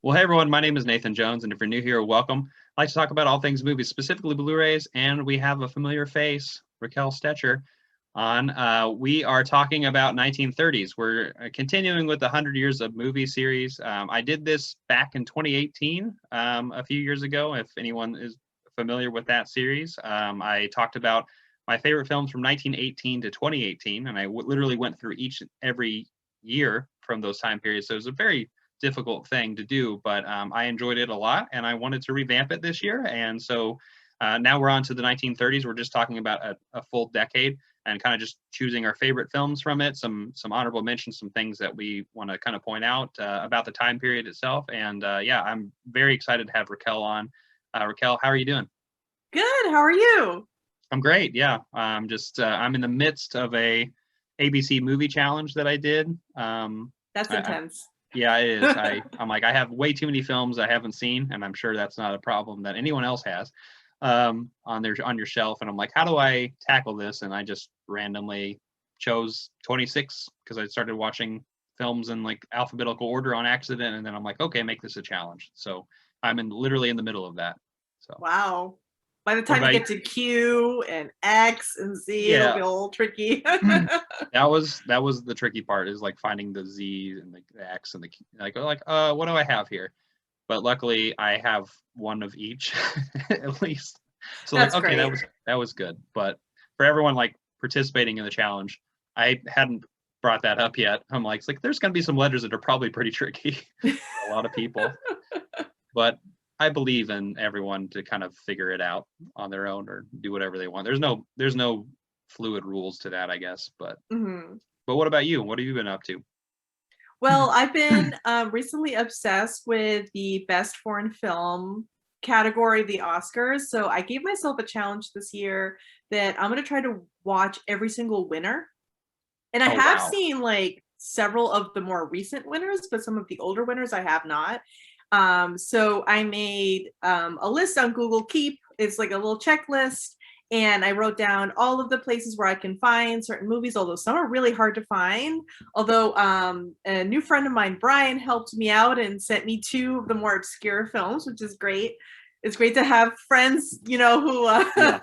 Well, hey everyone, my name is Nathan Jones, and if you're new here, welcome. I like to talk about all things movies, specifically Blu-rays, and we have a familiar face, Raquel Stecher, on. We are talking about 1930s. We're continuing with the 100 Years of Movie series. I did this back in 2018, a few years ago, if anyone is familiar with that series. I talked about my favorite films from 1918 to 2018, and I literally went through each and every year from those time periods. So it was a very difficult thing to do, but I enjoyed it a lot, and I wanted to revamp it this year. And so now we're on to the 1930s. We're just talking about a full decade and kind of just choosing our favorite films from it, some honorable mentions, some things that we want to kind of point out about the time period itself. And yeah, I'm very excited to have Raquel on. Raquel, how are you doing? Good. How are you? I'm great. Yeah, I'm in the midst of a ABC movie challenge that I did. That's intense. Yeah, it is. I'm like, I have way too many films I haven't seen, and I'm sure that's not a problem that anyone else has on your shelf. And I'm like, how do I tackle this? And I just randomly chose 26 because I started watching films in like alphabetical order on accident, and then I'm like, okay, make this a challenge. So I'm literally in the middle of that. So Wow. By the what time you about you? get to Q and X and Z, it'll Yeah, be a little tricky. that was the tricky part, is like finding the Z and the X and the what do I have here? But luckily I have one of each at least. So like, That's okay, great. that was good. But for everyone like participating in the challenge, I hadn't brought that up yet. I'm like, it's like there's gonna be some letters that are probably pretty tricky for a lot of people. But I believe in everyone to kind of figure it out on their own or do whatever they want. There's no fluid rules to that, I guess. hmm But what about you? What have you been up to? Well, I've been recently obsessed with the best foreign film category of the Oscars. So I gave myself a challenge this year that I'm going to try to watch every single winner. And I Oh have wow. seen like several of the more recent winners, but some of the older winners I have not. So I made a list on Google Keep. It's like a little checklist. And I wrote down all of the places where I can find certain movies, although some are really hard to find. Although a new friend of mine, Brian, helped me out and sent me two of the more obscure films, which is great. It's great to have friends, who Yeah.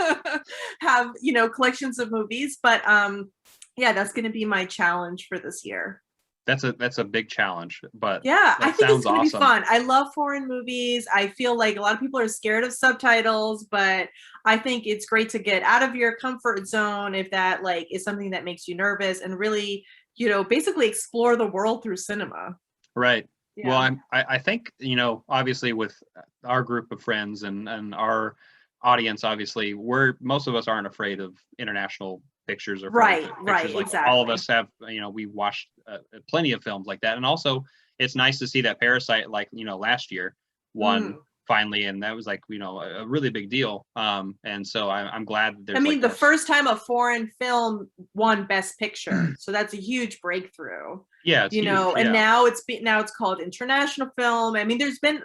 have, collections of movies. But yeah, that's going to be my challenge for this year. That's a big challenge, but Yeah, I that think it's sounds going to be awesome. fun. I love foreign movies. I feel like a lot of people are scared of subtitles, but I think it's great to get out of your comfort zone if that like is something that makes you nervous and really, basically explore the world through cinema. Right. Well, Yeah. I think, obviously with our group of friends and our audience, obviously, most of us aren't afraid of international pictures or foreign Right, pictures. right, Like all of exactly. us have, we watched plenty of films like that. And also it's nice to see that Parasite, like, last year won Mm. finally. And that was like, a really big deal. And so I'm glad that I there's like mean, the this. first time a foreign film won Best Picture, so that's a huge breakthrough. Yeah, it's huge. And Yeah. now it's called international film. I mean,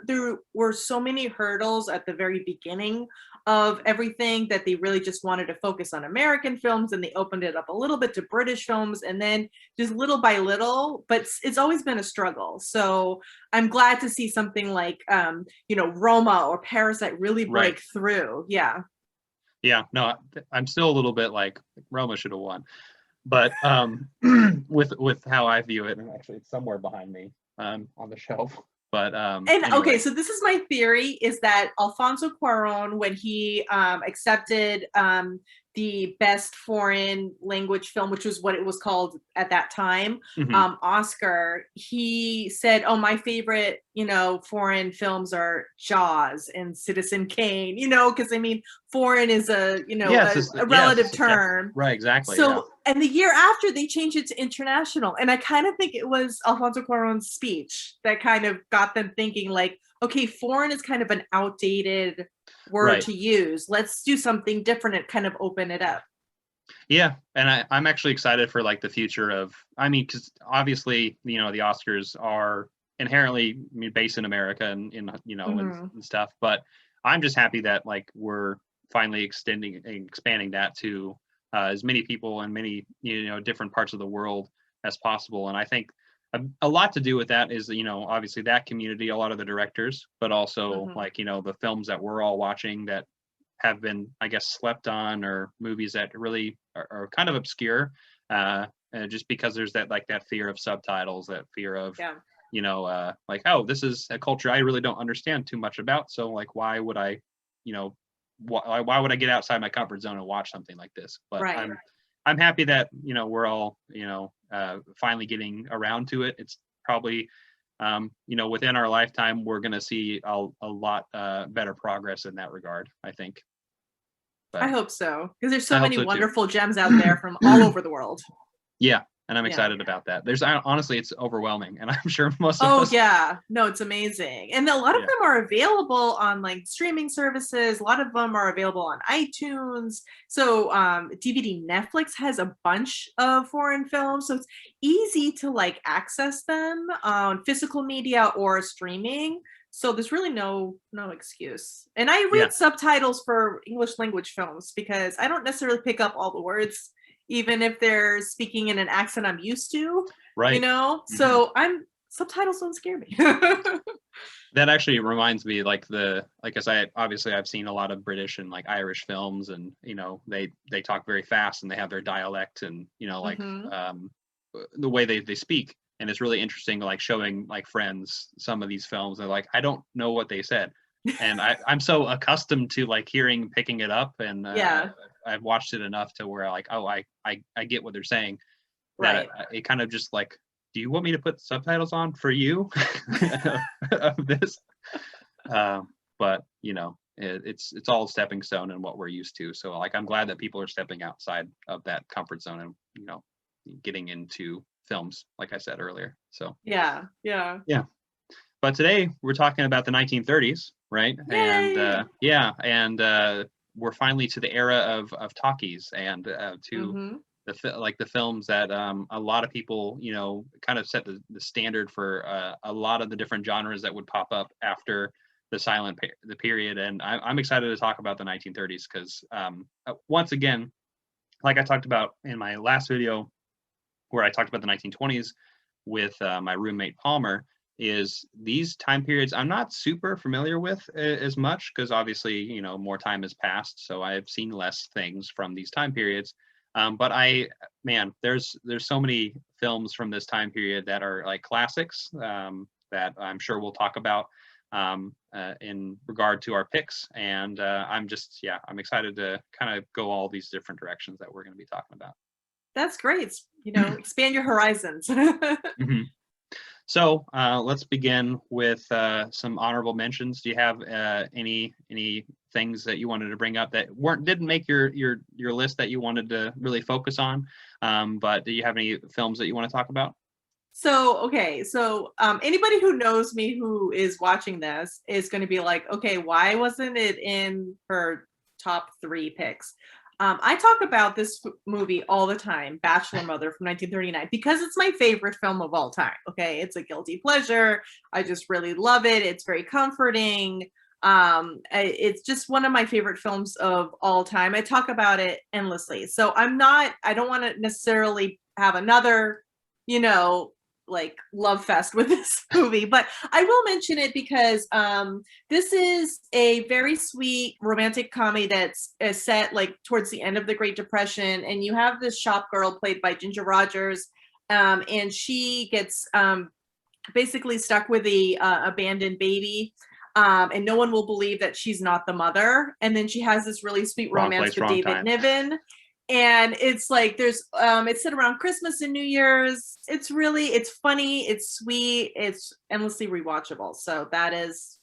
there were so many hurdles at the very beginning of everything that they really just wanted to focus on American films, and they opened it up a little bit to British films, and then just little by little. But it's always been a struggle. So I'm glad to see something like Roma or Parasite really Right. break through. Yeah. Yeah, no, I'm still a little bit like Roma should have won, but with how I view it, and actually it's somewhere behind me on the shelf. But And okay, anyway, so this is my theory: is that Alfonso Cuarón, when he accepted the best foreign language film, which was what it was called at that time, mhm. Oscar, he said, "Oh, my favorite, foreign films are Jaws and Citizen Kane." Because I mean, foreign is Yeah, a it's a relative subjective, term. right? Exactly. Yeah, So, and the year after, they changed it to international. And I kind of think it was Alfonso Cuarón's speech that kind of got them thinking, like, okay, foreign is kind of an outdated word right. to use. Let's do something different and kind of open it up. Yeah, and I'm actually excited for like the future of. I mean, because obviously, the Oscars are inherently, I mean, based in America and Mm-hmm. and stuff. But I'm just happy that like we're finally extending and expanding that to as many people and many different parts of the world as possible. And I think a lot to do with that is, obviously that community, a lot of the directors, but also like, the films that we're all watching that have been, I guess, slept on, or movies that really are kind of obscure, just because there's that fear of subtitles, that fear of, like, oh, this is a culture I really don't understand too much about. So like, why would I, why would I get outside my comfort zone and watch something like this? But I'm happy that, we're all, finally getting around to it. It's probably, within our lifetime, we're going to see a lot better progress in that regard, I think. But I hope so, because there's so many so wonderful gems out there from all over the world. Yeah. And I'm excited about that. Honestly, it's overwhelming, and I'm sure most of us. Oh yeah, no, it's amazing, and a lot of them are available on like streaming services. A lot of them are available on iTunes. So DVD Netflix has a bunch of foreign films, so it's easy to like access them on physical media or streaming. So there's really no excuse. And I read subtitles for English language films because I don't necessarily pick up all the words, even if they're speaking in an accent I'm used to, right? So subtitles don't scare me. That actually reminds me, obviously I've seen a lot of British and like Irish films, and they talk very fast and they have their dialect, and the way they speak, and it's really interesting, like showing like friends some of these films. They're like, I don't know what they said, and I'm so accustomed to like picking it up, and I've watched it enough to where like, oh, I get what they're saying. That it kind of just like, do you want me to put subtitles on for you of this? But it's all a stepping stone and what we're used to. So like, I'm glad that people are stepping outside of that comfort zone and getting into films, like I said earlier. So yeah. But today we're talking about the 1930s, right? Yay! And we're finally to the era of talkies, and to the films that a lot of people kind of set the standard for a lot of the different genres that would pop up after the period. And I'm excited to talk about the 1930s because once again, like I talked about in my last video where I talked about the 1920s with my roommate Palmer, is these time periods I'm not super familiar with as much, because obviously more time has passed, so I've seen less things from these time periods. But there's so many films from this time period that are like classics that I'm sure we'll talk about in regard to our picks. And I'm excited to kind of go all these different directions that we're going to be talking about. That's great. Expand your horizons. So let's begin with some honorable mentions. Do you have any things that you wanted to bring up that didn't make your list that you wanted to really focus on? But do you have any films that you want to talk about? So anybody who knows me who is watching this is going to be like, okay, why wasn't it in her top 3 picks? I talk about this movie all the time, Bachelor Mother from 1939, because it's my favorite film of all time. Okay, it's a guilty pleasure. I just really love it. It's very comforting. It's just one of my favorite films of all time. I talk about it endlessly. So I don't want to necessarily have another, like love fest with this movie, but I will mention it because this is a very sweet romantic comedy that's set like towards the end of the Great Depression, and you have this shop girl played by Ginger Rogers, and she gets basically stuck with the abandoned baby, and no one will believe that she's not the mother, and then she has this really sweet romance with David Niven. And it's like there's it's set around Christmas and New Year's. It's funny, it's sweet, it's endlessly rewatchable. So that is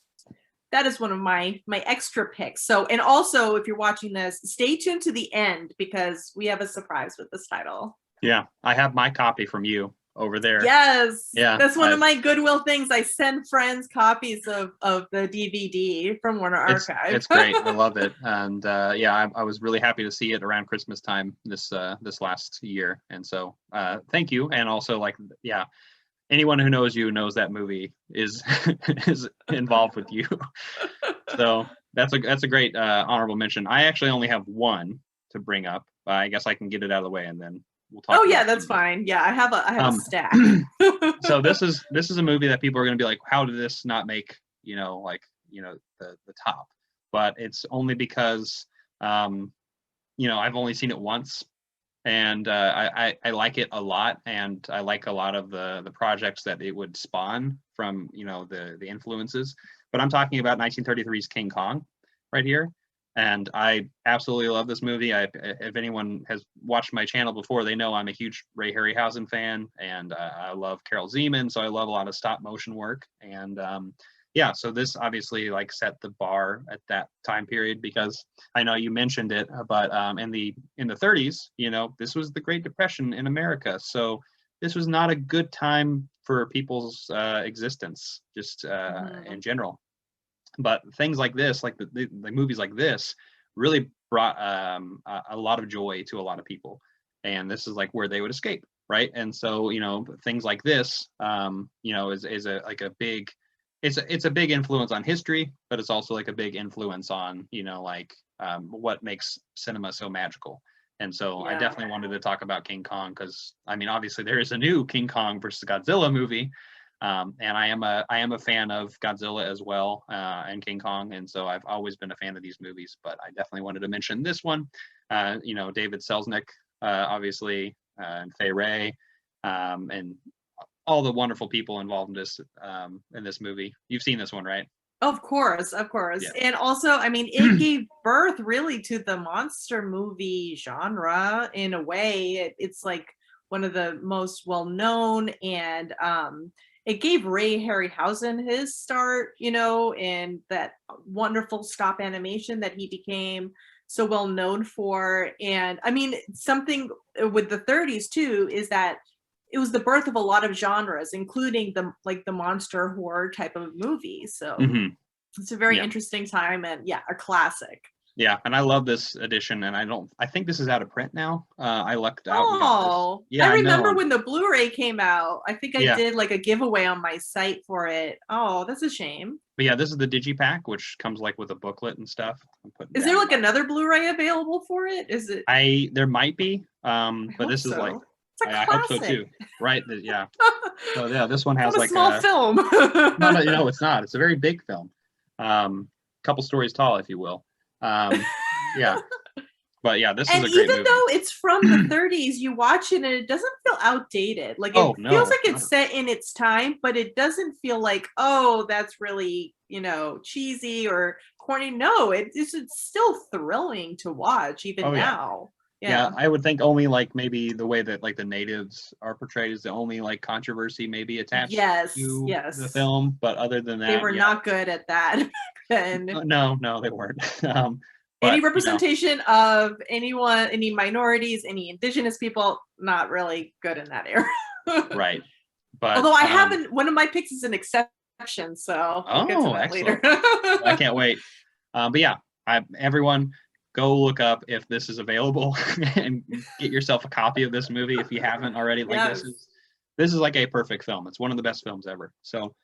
one of my extra picks. So, and also if you're watching this, stay tuned to the end because we have a surprise with this title. Yeah, I have my copy from you over there. Yes. Yeah. That's one of my Goodwill things. I send friends copies of the DVD from Warner Archive. It's great. I love it. And I was really happy to see it around Christmas time this last year. And so thank you. And also anyone who knows you knows that movie is involved with you. So that's a great honorable mention. I actually only have one to bring up. I guess I can get it out of the way and then we'll talk. Oh about yeah, that's some. fine. Yeah, I have a stack. So this is a movie that people are going to be like, how did this not make the top? But it's only because I've only seen it once, and I like it a lot, and I like a lot of the projects that it would spawn from the influences. But I'm talking about 1933's King Kong right here, and I absolutely love this movie. If anyone has watched my channel before, they know I'm a huge Ray Harryhausen fan, and I love Carol Zeman, so I love a lot of stop motion work. And yeah, so this obviously like set the bar at that time period, because I know you mentioned it, but in the 30s, this was the Great Depression in America, so this was not a good time for people's existence, just in general. But things like this, like the movies like this, really brought a lot of joy to a lot of people, and this is like where they would escape, right? And so things like this, is a like a big, it's a big influence on history, but it's also like a big influence on what makes cinema so magical. And so I definitely wanted to talk about King Kong, because I mean, obviously there is a new King Kong versus Godzilla movie, and I am a fan of Godzilla as well, and King Kong, and so I've always been a fan of these movies. But I definitely wanted to mention this one. David Selznick, obviously, and Fay Ray, and all the wonderful people involved in this movie. You've seen this one, right? Of course. Yeah. And also, I mean, it gave birth really to the monster movie genre in a way. It's like one of the most well-known, and it gave Ray Harryhausen his start, in that wonderful stop animation that he became so well known for. And I mean, something with the 30s too is that it was the birth of a lot of genres, including the monster horror type of movie. So it's a very interesting time, and a classic. Yeah, and I love this edition, and I think this is out of print now. I lucked out. Oh, yeah, I remember I know. when the Blu-ray came out. I think I Yeah. did like a giveaway on my site for it. Oh, that's a shame. But yeah, this is the digipack, which comes like with a booklet and stuff. Is there like another Blu-ray available for it? Is it? There might be, but this is like, it's a I hope so too. Right? Yeah. So yeah, this one has like a small film. No, it's not. It's a very big film. Couple stories tall, if you will. Yeah. But yeah, this is a great movie. And even though it's from the 30s, you watch it and it doesn't feel outdated. Like it feels like it's set in its time, but it doesn't feel like, oh, that's really, cheesy or corny. No, it's still thrilling to watch even now. Yeah, I would think only like maybe the way that like the natives are portrayed is the only like controversy maybe attached to the film. But other than that, they were not good at that then. No, they weren't. Any representation of anyone, any minorities, any indigenous people, not really good in that era. Right. But although I haven't, one of my picks is an exception, so we'll get to that later. I can't wait. But yeah, everyone go look up if this is available and get yourself a copy of this movie if you haven't already. Like this is like a perfect film. It's one of the best films ever. So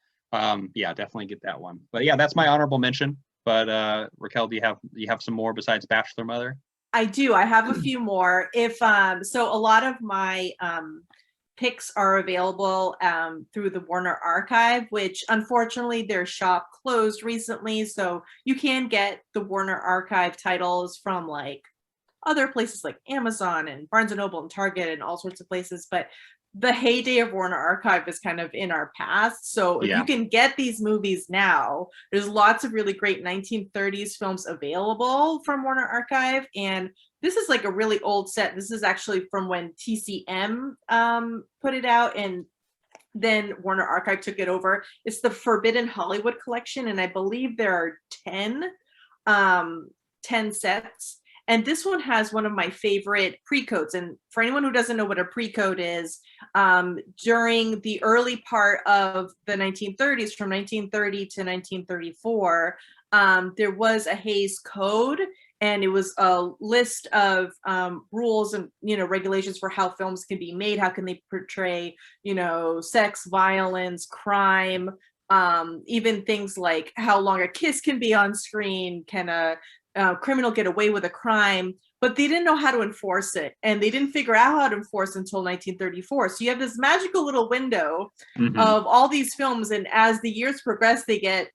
yeah, definitely get that one. But yeah, that's my honorable mention. But Raquel, do you have some more besides Bachelor Mother? I do. I have a few more. If so a lot of my picks are available through the Warner Archive, which unfortunately their shop closed recently. So you can get the Warner Archive titles from like other places like Amazon and Barnes & Noble and Target and all sorts of places. But the heyday of Warner Archive is kind of in our past. So if you can get these movies now, there's lots of really great 1930s films available from Warner Archive. And this is like a really old set. This is actually from when TCM put it out, and then Warner Archive took it over. It's the Forbidden Hollywood collection, and I believe there are 10 sets. And this one has one of my favorite pre-codes. And for anyone who doesn't know what a pre-code is, during the early part of the 1930s, from 1930 to 1934, there was a Hays Code, and it was a list of rules and regulations for how films can be made, how can they portray sex, violence, crime, even things like how long a kiss can be on screen, can a criminal get away with a crime. but they didn't know how to enforce it, and they didn't figure out how to enforce it until 1934. So you have this magical little window of all these films, and as the years progress, they get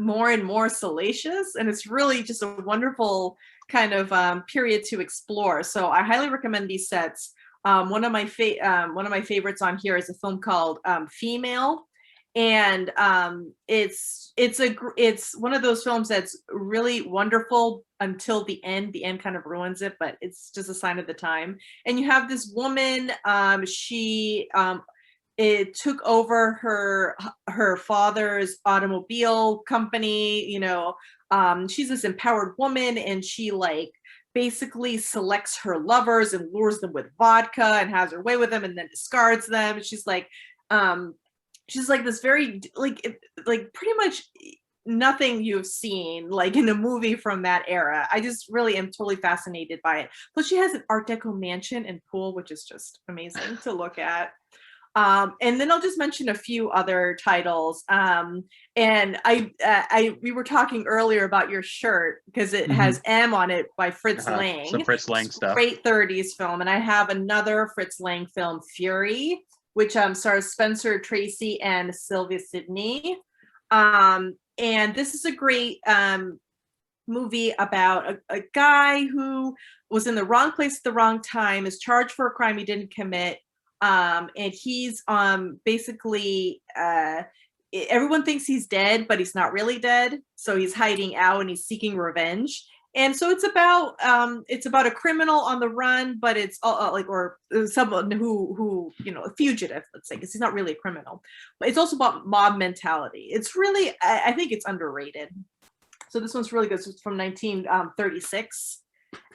more and more salacious, and it's really just a wonderful kind of period to explore. So I highly recommend these sets. One of my favorites on here is a film called Female, and it's one of those films that's really wonderful until the end. The end kind of ruins it, but it's just a sign of the time. And you have this woman, she it took over her father's automobile company, you know. She's this empowered woman, and she like basically selects her lovers and lures them with vodka and has her way with them and then discards them. She's like this very like pretty much nothing you've seen like in a movie from that era. I just really am totally fascinated by it. Plus she has an Art Deco mansion and pool, which is just amazing to look at. And then I'll just mention a few other titles. And we were talking earlier about your shirt because it has M on it by Fritz Lang. Some Fritz Lang stuff. Great 30s film. And I have another Fritz Lang film, Fury, which stars Spencer Tracy and Sylvia Sidney. And this is a great movie about a guy who was in the wrong place at the wrong time, is charged for a crime he didn't commit. And he's basically everyone thinks he's dead, but he's not really dead. So he's hiding out and he's seeking revenge. And so it's about a criminal on the run, but it's or someone who you know, a fugitive, let's say, because he's not really a criminal. But it's also about mob mentality. It's really, I think it's underrated. So this one's really good. So it's from 1936.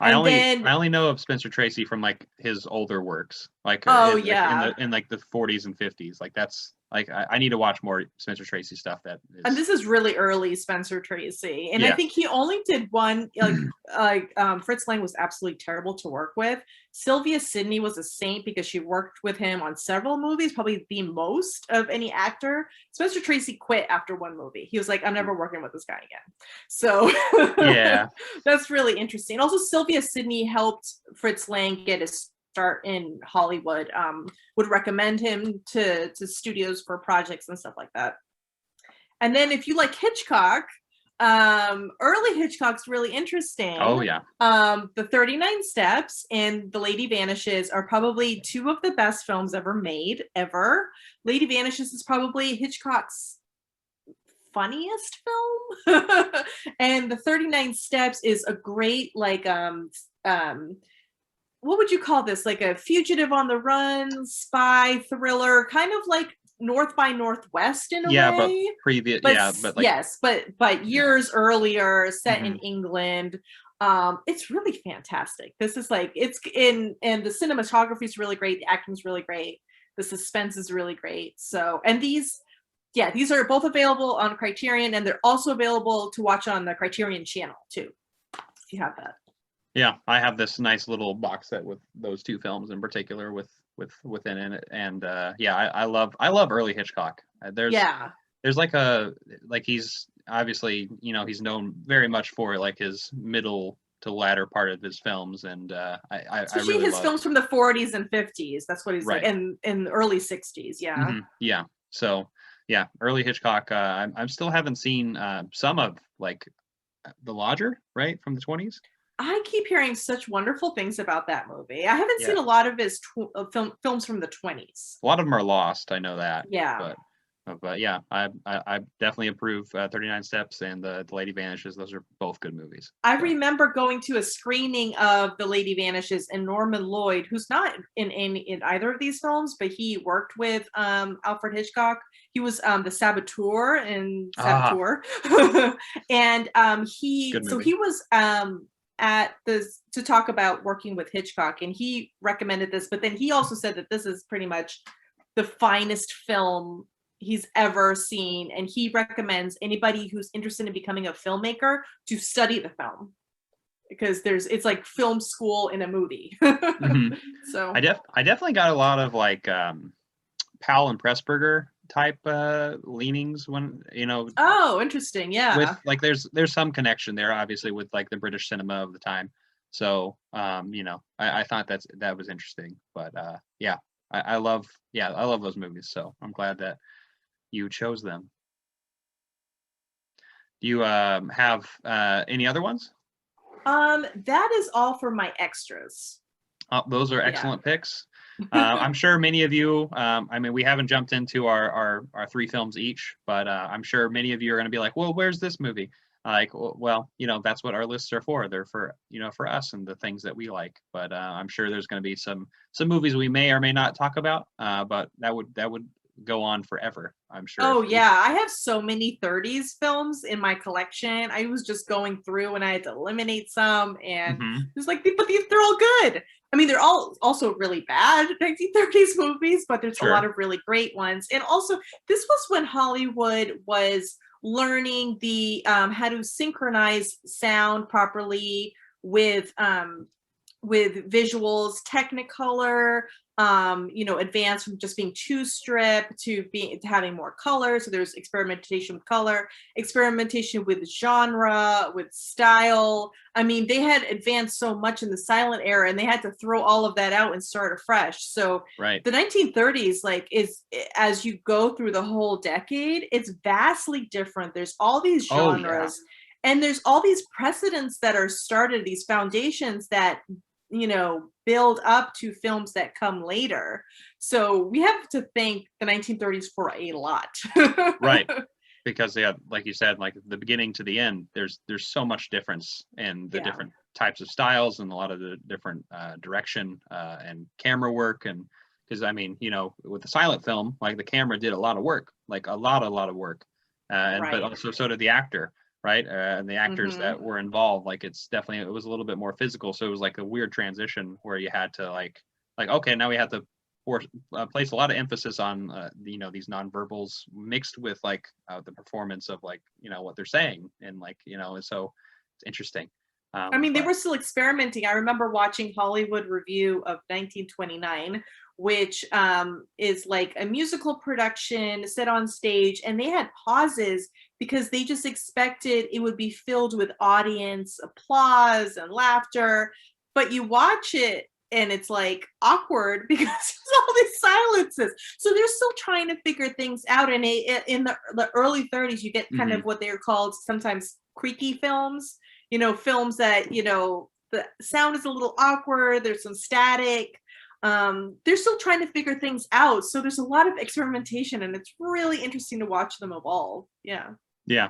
I only know of Spencer Tracy from like his older works, like in like the 40s and 50s. Like that's like I need to watch more Spencer Tracy stuff. And this is really early Spencer Tracy, and I think he only did one. Fritz Lang was absolutely terrible to work with. Sylvia Sidney was a saint because she worked with him on several movies, probably the most of any actor. Spencer Tracy quit after one movie. He was like, I'm never working with this guy again. So yeah, that's really interesting. Also, Sylvia Sidney helped Fritz Lang get his start in Hollywood. Would recommend him to studios for projects and stuff like that. And then if you like Hitchcock, early Hitchcock's really interesting. Oh yeah. The 39 Steps and The Lady Vanishes are probably two of the best films ever made, ever. Lady Vanishes is probably Hitchcock's funniest film. And The 39 Steps is a great like what would you call this? Like a fugitive on the run, spy thriller, kind of like North by Northwest in a way. But previous, but years earlier, set in England. It's really fantastic. This is like, it's in, and the cinematography is really great. The acting is really great. The suspense is really great. So, and these are both available on Criterion, and they're also available to watch on the Criterion channel too, if you have that. Yeah, I have this nice little box set with those two films in particular within it, and I love early Hitchcock. There's he's obviously, you know, he's known very much for like his middle to latter part of his films, and especially I really his films from the 40s and 50s. That's what he's like, and in the early 60s. Yeah. So yeah, early Hitchcock. I still haven't seen some of like The Lodger, right, from the 20s. I keep hearing such wonderful things about that movie. I haven't seen a lot of his films from the 20s. A lot of them are lost. I know that. Yeah. But yeah, I definitely approve 39 Steps and the Lady Vanishes. Those are both good movies. I remember going to a screening of The Lady Vanishes, and Norman Lloyd, who's not in either of these films, but he worked with Alfred Hitchcock. He was the saboteur in Saboteur. And he was at this to talk about working with Hitchcock, and he recommended this, but then he also said that this is pretty much the finest film he's ever seen, and he recommends anybody who's interested in becoming a filmmaker to study the film, because it's like film school in a movie. So I definitely got a lot of like Powell and Pressburger type leanings, when, you know. Oh, interesting. Yeah, with like there's some connection there obviously with like the British cinema of the time, So, I thought that was interesting. But yeah, I love those movies. So I'm glad that you chose them. Do you have any other ones? That is all for my extras. Those are Yeah. excellent picks. I'm sure many of you, we haven't jumped into our three films each, but I'm sure many of you are going to be like, well, where's this movie? Like, well, that's what our lists are for. They're for, for us and the things that we like. But I'm sure there's going to be some movies we may or may not talk about, but that would go on forever, I'm sure. Oh yeah, I have so many 30s films in my collection. I was just going through and I had to eliminate some, and it's like, but they're all good. I mean, they're all also really bad 1930s movies, but there's a lot of really great ones. And also, this was when Hollywood was learning the how to synchronize sound properly with visuals, Technicolor, advance from just being two strip to having more color. So there's experimentation with color, experimentation with genre, with style. I mean, they had advanced so much in the silent era, and they had to throw all of that out and start afresh. So the 1930s, is as you go through the whole decade, it's vastly different. There's all these genres. Oh, yeah. And there's all these precedents that are started, these foundations that build up to films that come later. So we have to thank the 1930s for a lot. Right. Because like you said, like the beginning to the end, there's so much difference in the different types of styles and a lot of the different direction and camera work. And because with the silent film, like the camera did a lot of work, like a lot of work. But also so did the actor. Right. And the actors that were involved, like it was a little bit more physical. So it was like a weird transition where you had to like, okay, now we have to place a lot of emphasis on, these nonverbals mixed with like the performance of like, what they're saying. And like, so it's interesting. They were still experimenting. I remember watching Hollywood Review of 1929, which is like a musical production set on stage, and they had pauses because they just expected it would be filled with audience applause and laughter. But you watch it and it's like awkward because there's all these silences. So they're still trying to figure things out. And in the early 30s, you get kind of what they're called sometimes creaky films, films that, the sound is a little awkward. There's some static. They're still trying to figure things out. So there's a lot of experimentation, and it's really interesting to watch them evolve. Yeah. Yeah.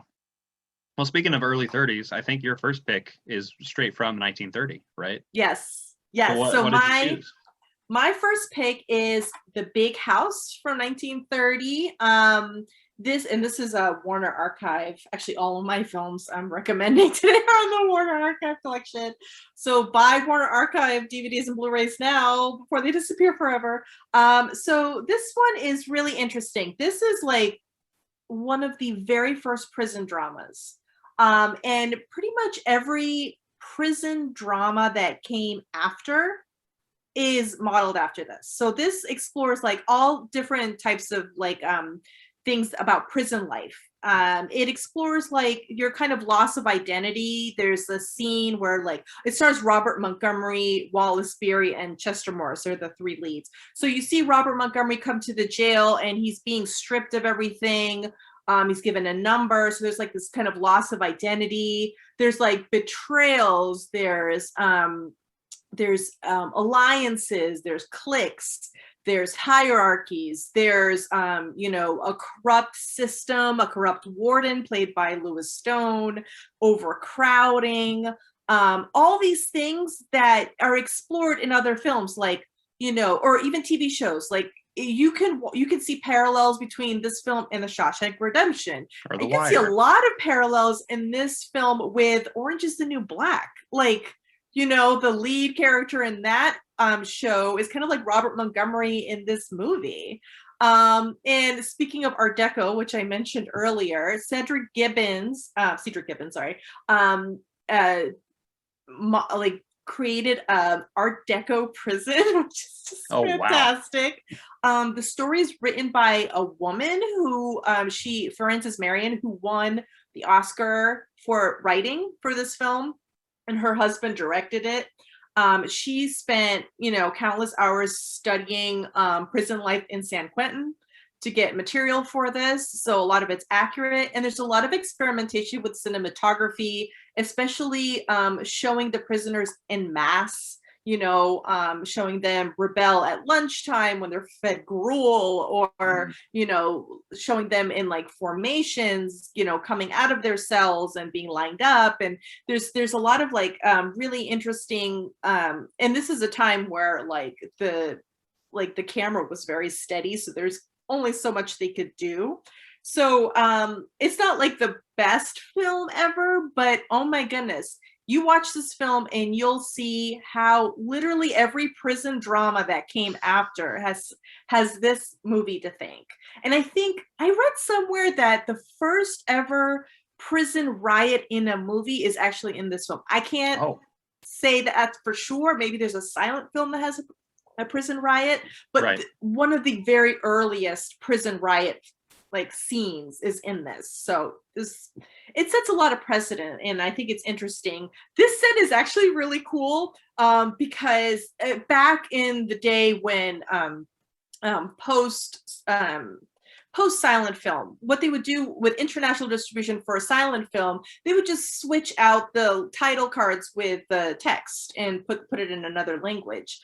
Well, speaking of early 30s, I think your first pick is straight from 1930, right? Yes. Yes. So what did you choose? My first pick is The Big House from 1930. This is a Warner Archive. Actually, all of my films I'm recommending today are on the Warner Archive collection. So buy Warner Archive DVDs and Blu-rays now before they disappear forever. So this one is really interesting. This is like one of the very first prison dramas. And pretty much every prison drama that came after is modeled after this. So this explores like all different types of like things about prison life. It explores like your kind of loss of identity. There's a scene where like it stars Robert Montgomery, Wallace Beery, and Chester Morris are the three leads. So you see Robert Montgomery come to the jail and he's being stripped of everything. He's given a number. So there's like this kind of loss of identity. There's like betrayals. There's alliances. There's cliques. There's hierarchies. There's, a corrupt system, a corrupt warden played by Lewis Stone, overcrowding, all these things that are explored in other films, like, or even TV shows. Like you can see parallels between this film and The Shawshank Redemption. You can see a lot of parallels in this film with Orange is the New Black. Like, the lead character in that show is kind of like Robert Montgomery in this movie. And speaking of Art Deco, which I mentioned earlier, Cedric Gibbons, created an Art Deco prison, which is just fantastic. Wow. The story is written by a woman who, Frances Marion, who won the Oscar for writing for this film. and her husband directed it. She spent, countless hours studying prison life in San Quentin to get material for this. So a lot of it's accurate. And there's a lot of experimentation with cinematography, especially showing the prisoners en masse, showing them rebel at lunchtime when they're fed gruel, or, showing them in like formations, coming out of their cells and being lined up. And there's a lot of like really interesting, and this is a time where the camera was very steady. So there's only so much they could do. So it's not like the best film ever, but oh my goodness, you watch this film and you'll see how literally every prison drama that came after has this movie to thank. And I think I read somewhere that the first ever prison riot in a movie is actually in this film. I can't say that for sure. Maybe there's a silent film that has a prison riot, but one of the very earliest prison riot scenes is in this. So it sets a lot of precedent, and I think it's interesting. This set is actually really cool because back in the day when post-silent film, what they would do with international distribution for a silent film, they would just switch out the title cards with the text and put it in another language.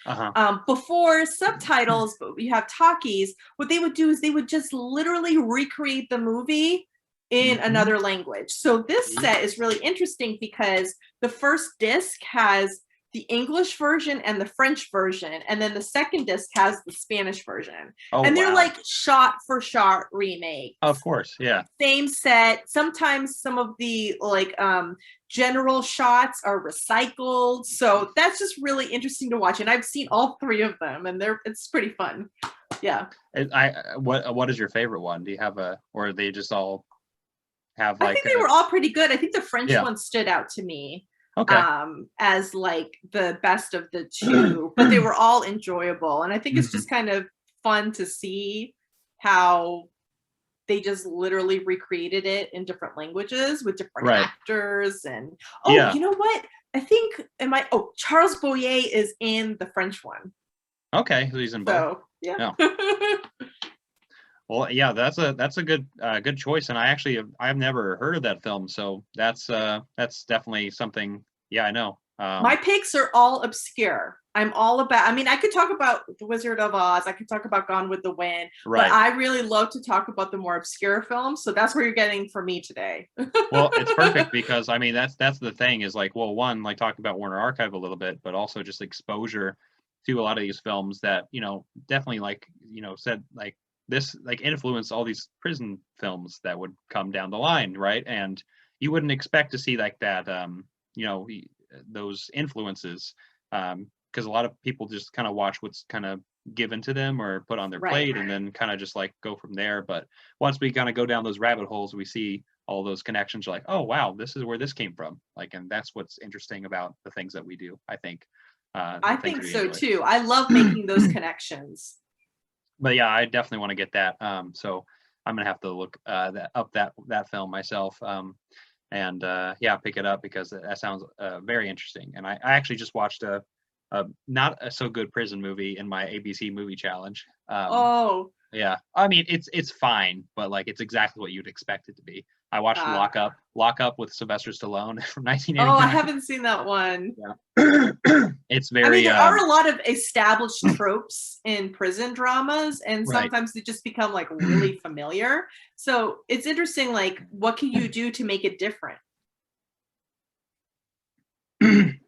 Before subtitles, but you have talkies, what they would do is they would just literally recreate the movie in another language. So this set is really interesting because the first disc has the English version and the French version, and then the second disc has the Spanish version. And they're like shot for shot remakes. Of course, yeah. Same set. Sometimes some of the general shots are recycled. So that's just really interesting to watch. And I've seen all three of them, and it's pretty fun. Yeah. What is your favorite one? Do you have or they just all have I think they were all pretty good. I think the French one stood out to me. As the best of the two, but they were all enjoyable. And I think it's just kind of fun to see how they just literally recreated it in different languages with different actors. And you know what? I think Charles Boyer is in the French one. Okay, he's in both. So, yeah. Well, yeah, that's a good choice, and I've never heard of that film, so that's definitely something. Yeah, I know. My picks are all obscure. I'm all about. I mean, I could talk about The Wizard of Oz. I could talk about Gone with the Wind, but I really love to talk about the more obscure films. So that's where you're getting from me today. Well, it's perfect because I mean that's the thing is one talking about Warner Archive a little bit, but also just exposure to a lot of these films that definitely said this influenced all these prison films that would come down the line, right? And you wouldn't expect to see like that, those influences, because a lot of people just kind of watch what's kind of given to them or put on their plate, and then kind of just go from there. But once we kind of go down those rabbit holes, we see all those connections. You're like, oh wow, this is where this came from. And that's what's interesting about the things that we do. I think. I think so too. I love making those connections. But yeah, I definitely want to get that. So I'm gonna have to look that film myself. And pick it up because that sounds very interesting. And I actually just watched a not a so good prison movie in my ABC movie challenge. Yeah, I mean it's fine, but it's exactly what you'd expect it to be. I watched Lock Up with Sylvester Stallone from 1989. Oh, I haven't seen that one. Yeah. It's very. I mean, there are a lot of established tropes in prison dramas, and sometimes they just become really familiar. So it's interesting. What can you do to make it different?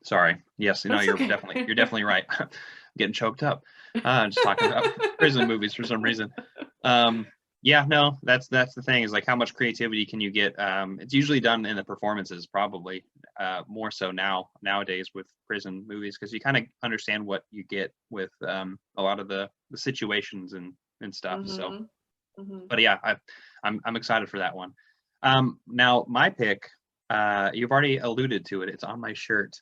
Sorry. Yes, you're okay. definitely right. I'm getting choked up. Just talking about prison movies for some reason. Yeah, no, that's the thing is how much creativity can you get? It's usually done in the performances, probably more so nowadays with prison movies, because you kind of understand what you get with a lot of the situations and stuff. So, but yeah, I'm excited for that one. Now my pick, you've already alluded to it. It's on my shirt.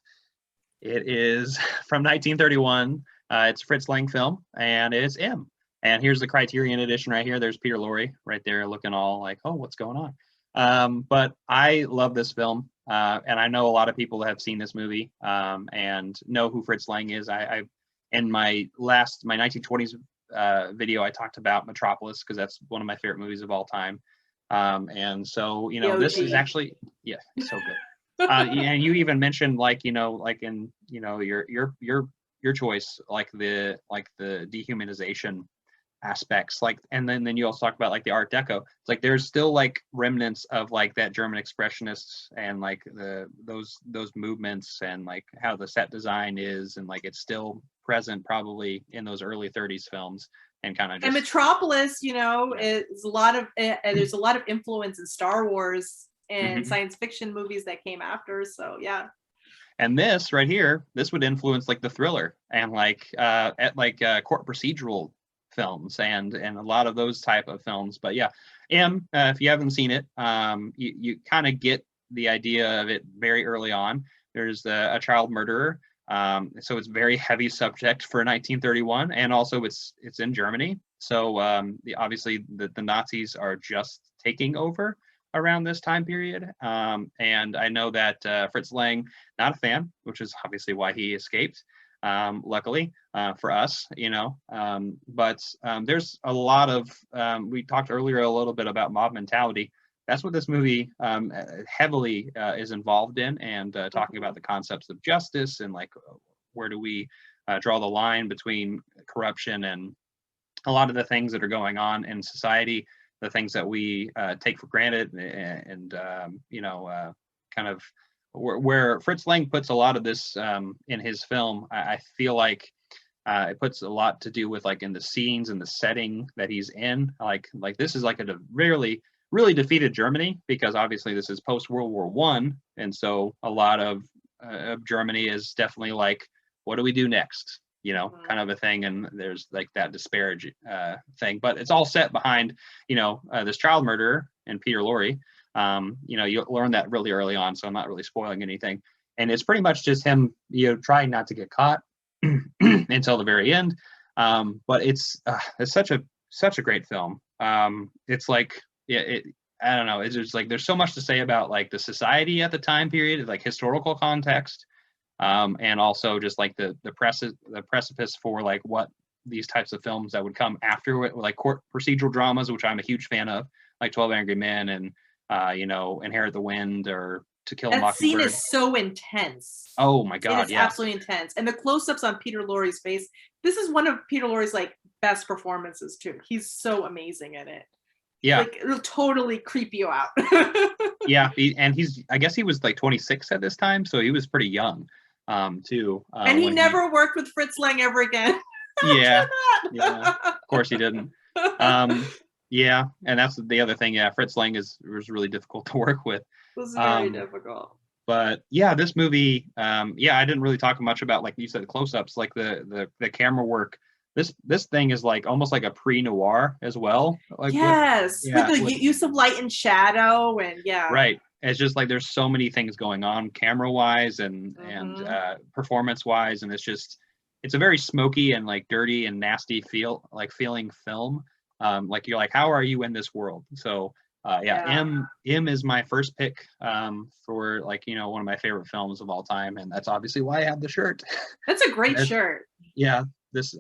It is from 1931. It's a Fritz Lang film, and it's M. And here's the Criterion edition right here. There's Peter Lorre right there looking all oh, what's going on? But I love this film. and I know a lot of people have seen this movie and know who Fritz Lang is. I in my 1920s video, I talked about Metropolis because that's one of my favorite movies of all time. And so, you know, this is actually, yeah, so good. And you even mentioned, like, you know, like in, you know, your choice, like the dehumanization aspects, like, and then you also talk about like the Art Deco. It's like there's still like remnants of like that German expressionists and like those movements and like how the set design is, and like it's still present probably in those early 30s films. And kind of just, and Metropolis, you know, is a lot of there's a lot of influence in Star Wars and science fiction movies that came after. So yeah. And this right here, this would influence like the thriller and like court procedural films and a lot of those type of films. But yeah, if you haven't seen it, you kind of get the idea of it very early on. There's a child murderer. So it's very heavy subject for 1931, and also it's in Germany. So obviously the Nazis are just taking over around this time period. And I know that Fritz Lang, not a fan, which is obviously why he escaped, luckily for us, you know. But there's a lot of, we talked earlier a little bit about mob mentality. That's what this movie heavily is involved in, and talking about the concepts of justice and like where do we draw the line between corruption and a lot of the things that are going on in society, the things that we take for granted, and you know, kind of where Fritz Lang puts a lot of this in his film. I feel like it puts a lot to do with like in the scenes and the setting that he's in. Like this is like a really defeated Germany, because obviously this is post World War One, and so a lot of Germany is definitely like, what do we do next? You know, kind of a thing. And there's like that disparage thing, but it's all set behind, you know, this child murderer and Peter Lorre. You know, you learn that really early on, so I'm not really spoiling anything. And it's pretty much just him, you know, trying not to get caught until the very end. But it's such a great film. It's like, yeah, I don't know. It's just like there's so much to say about like the society at the time period, like historical context, and also just like the precipice for like what these types of films that would come after it, like court procedural dramas, which I'm a huge fan of, like 12 Angry Men and you know, Inherit the Wind or To Kill a Mockingbird. That scene is so intense. Oh my god, it's absolutely intense. And the close-ups on Peter Lorre's face. This is one of Peter Lorre's like best performances too. He's so amazing in it. Yeah, like it'll totally creep you out. Yeah, and I guess he was like 26 at this time, so he was pretty young, too. And he never worked with Fritz Lang ever again. Yeah, of course he didn't. Yeah, and that's the other thing. Yeah, Fritz Lang was really difficult to work with. It was very difficult. But yeah, this movie, yeah, I didn't really talk much about, like you said, the close-ups, like the camera work. This thing is like almost like a pre-noir as well. Like with the use of light and shadow, and right. It's just like there's so many things going on camera-wise and performance-wise, and it's a very smoky and like dirty and nasty feeling film. Like you're like, how are you in this world? So M is my first pick for, like, you know, one of my favorite films of all time, and that's obviously why I have the shirt. That's a great shirt. Yeah,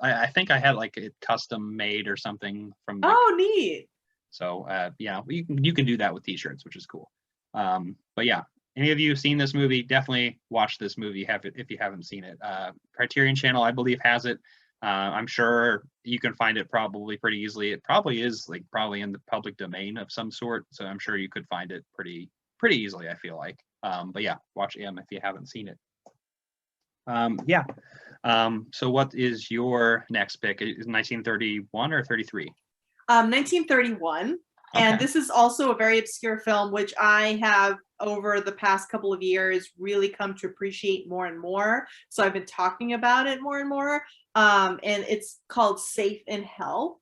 I think I had like it custom made or something from. Like, oh, neat. So yeah, you can do that with t-shirts, which is cool. But yeah, any of you seen this movie? Definitely watch this movie if you haven't seen it. Criterion Channel, I believe, has it. I'm sure you can find it probably pretty easily. It probably is probably in the public domain of some sort, so I'm sure you could find it pretty easily, I feel like. But yeah, watch M if you haven't seen it. So what is your next pick? Is 1931 or 33? 1931. Okay. And this is also a very obscure film, which I have over the past couple of years really come to appreciate more and more. So I've been talking about it more and more. And it's called Safe in Hell.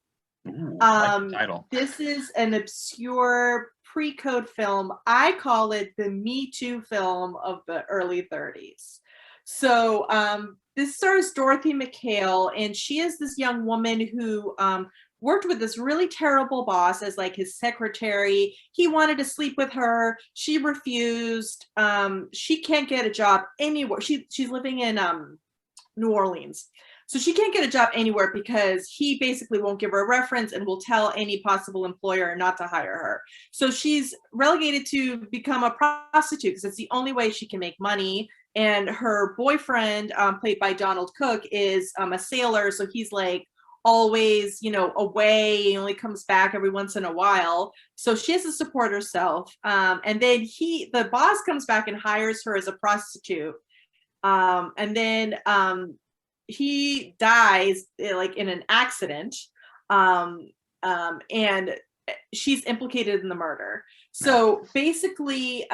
Ooh, I like the title. This is an obscure pre-code film. I call it the Me Too film of the early 30s. So this stars Dorothy McHale, and she is this young woman who worked with this really terrible boss as like his secretary. He wanted to sleep with her. She refused. She can't get a job anywhere. She's living in New Orleans. So she can't get a job anywhere because he basically won't give her a reference and will tell any possible employer not to hire her. So she's relegated to become a prostitute because it's the only way she can make money. And her boyfriend, played by Donald Cook, is a sailor. So he's like always, you know, away. He only comes back every once in a while. So she has to support herself. And then the boss comes back and hires her as a prostitute. And then he dies like in an accident, and she's implicated in the murder. So basically,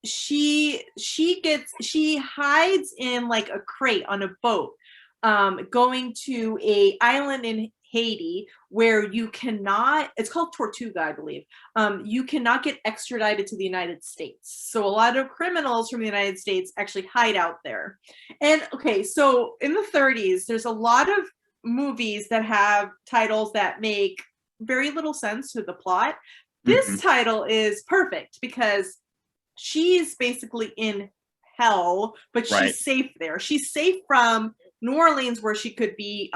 she hides in like a crate on a boat, going to a island in Haiti where you cannot, it's called Tortuga, I believe. You cannot get extradited to the United States. So a lot of criminals from the United States actually hide out there. And okay, so in the 30s, there's a lot of movies that have titles that make very little sense to the plot. This title is perfect because she's basically in hell, but she's safe there. She's safe from New Orleans, where she could be,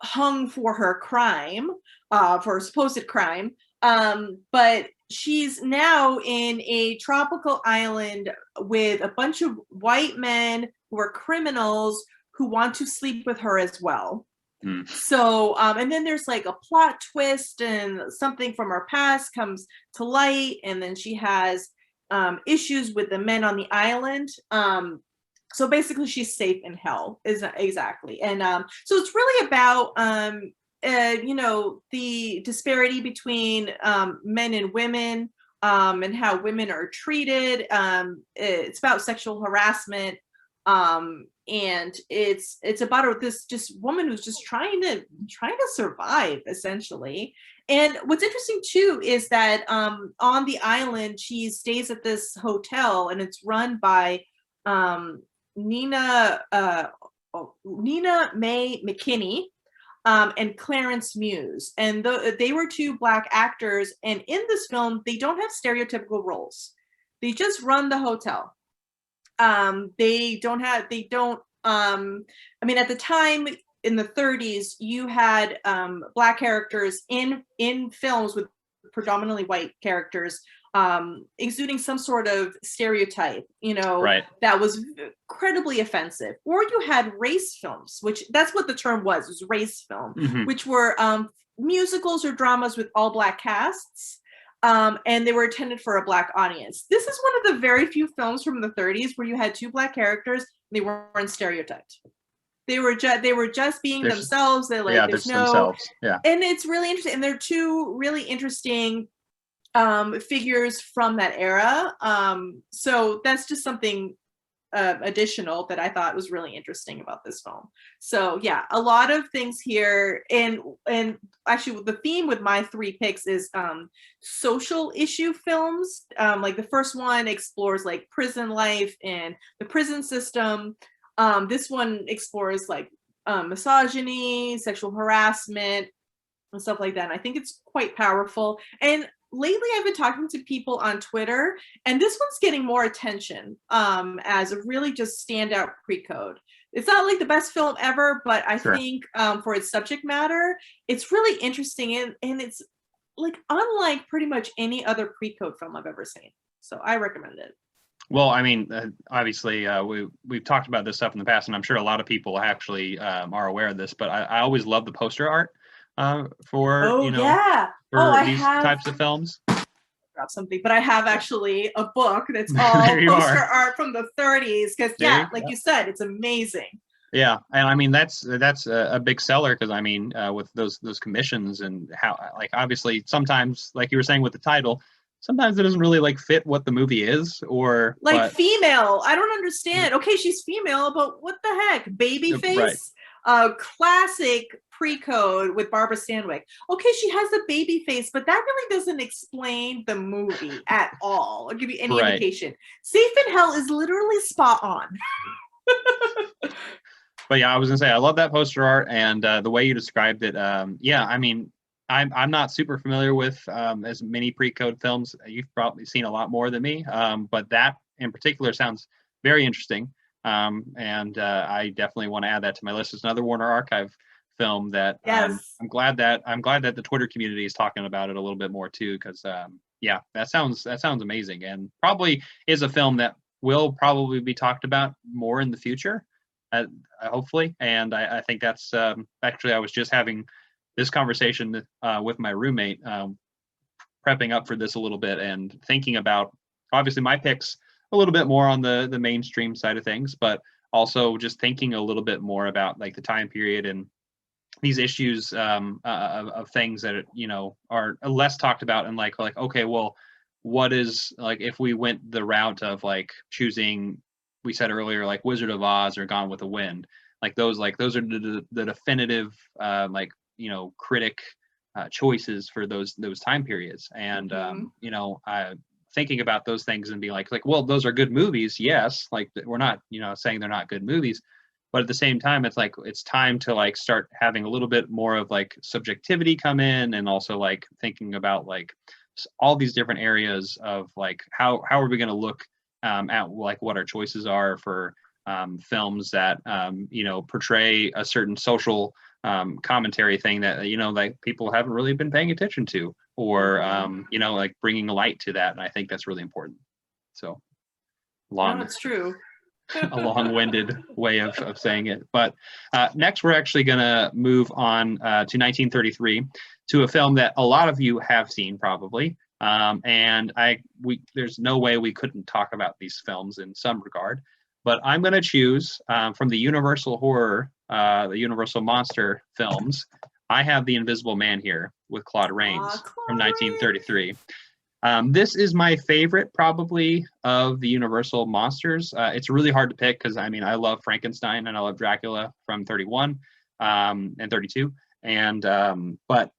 hung for her crime, for a supposed crime. But she's now in a tropical island with a bunch of white men who are criminals who want to sleep with her as well. So, and then there's like a plot twist and something from her past comes to light. And then she has issues with the men on the island. So basically she's safe in hell, exactly. And so it's really about, the disparity between men and women, and how women are treated. It's about sexual harassment. And it's about this just woman who's just trying to survive, essentially. And what's interesting too is that on the island she stays at this hotel, and it's run by Nina Mae McKinney and Clarence Muse, and they were two Black actors. And in this film, they don't have stereotypical roles; they just run the hotel. I mean, at the time in the 30s, you had Black characters in films with predominantly white characters, exuding some sort of stereotype, that was incredibly offensive. Or you had race films, which that's what the term was race film, which were musicals or dramas with all Black casts. And they were intended for a Black audience. This is one of the very few films from the 30s where you had two Black characters. They weren't stereotyped. They were just being themselves. They're like, there's no, themselves. Yeah. And it's really interesting. And they're two really interesting figures from that era. So that's just something additional that I thought was really interesting about this film. So yeah, a lot of things here, and actually the theme with my three picks is social issue films. Like the first one explores like prison life and the prison system. This one explores like misogyny, sexual harassment, and stuff like that. And I think it's quite powerful. And lately I've been talking to people on Twitter, and this one's getting more attention as a really just standout pre-code. It's not like the best film ever, but I think for its subject matter, it's really interesting, and it's like unlike pretty much any other pre-code film I've ever seen. So I recommend it. Well, I mean, obviously, we've talked about this stuff in the past, and I'm sure a lot of people actually are aware of this, but I always love the poster art for these types of films. Drop something, but I have actually a book that's all poster art from the 30s, because like you said, it's amazing. Yeah, and I mean that's a big seller, because I mean with those commissions, and how, like, obviously sometimes, like you were saying with the title, sometimes it doesn't really like fit what the movie is, or like female. I don't understand. Okay, she's female, but what the heck? Babyface? Classic pre-code with Barbara Stanwyck. Okay, she has a baby face, but that really doesn't explain the movie at all, or give you any indication. Safe in Hell is literally spot on. But yeah, I was gonna say I love that poster art and the way you described it. Yeah, I mean, I'm not super familiar with as many pre-code films. You've probably seen a lot more than me, but that in particular sounds very interesting. And I definitely want to add that to my list. It's another Warner Archive film that Yes. I'm glad that the Twitter community is talking about it a little bit more too, because yeah, that sounds amazing, and probably is a film that will probably be talked about more in the future, hopefully. And I think that's actually I was just having this conversation with my roommate, prepping up for this a little bit and thinking about obviously my picks a little bit more on the mainstream side of things, but also just thinking a little bit more about like the time period and these issues of things that are less talked about, and like okay, well, what is like if we went the route of like choosing, we said earlier, like Wizard of Oz or Gone with the Wind, like those are the definitive critic choices for those time periods. And Mhm. thinking about those things and being like well, those are good movies, yes, like we're not saying they're not good movies, but at the same time it's like it's time to like start having a little bit more of like subjectivity come in, and also like thinking about like all these different areas of like how are we going to look at like what our choices are for films that portray a certain social commentary thing that like people haven't really been paying attention to, or Mhm. like bringing a light to that. And I think that's really important. So No, long it's true. a long-winded way of saying it. But next, we're actually going to move on to 1933, to a film that a lot of you have seen probably. And there's no way we couldn't talk about these films in some regard. But I'm going to choose from the Universal horror, the Universal monster films. I have The Invisible Man here with Claude Aw, Rains from Claude Rains. 1933. This is my favorite, probably, of the Universal monsters. It's really hard to pick because I mean I love Frankenstein and I love Dracula from 31 and 32, and but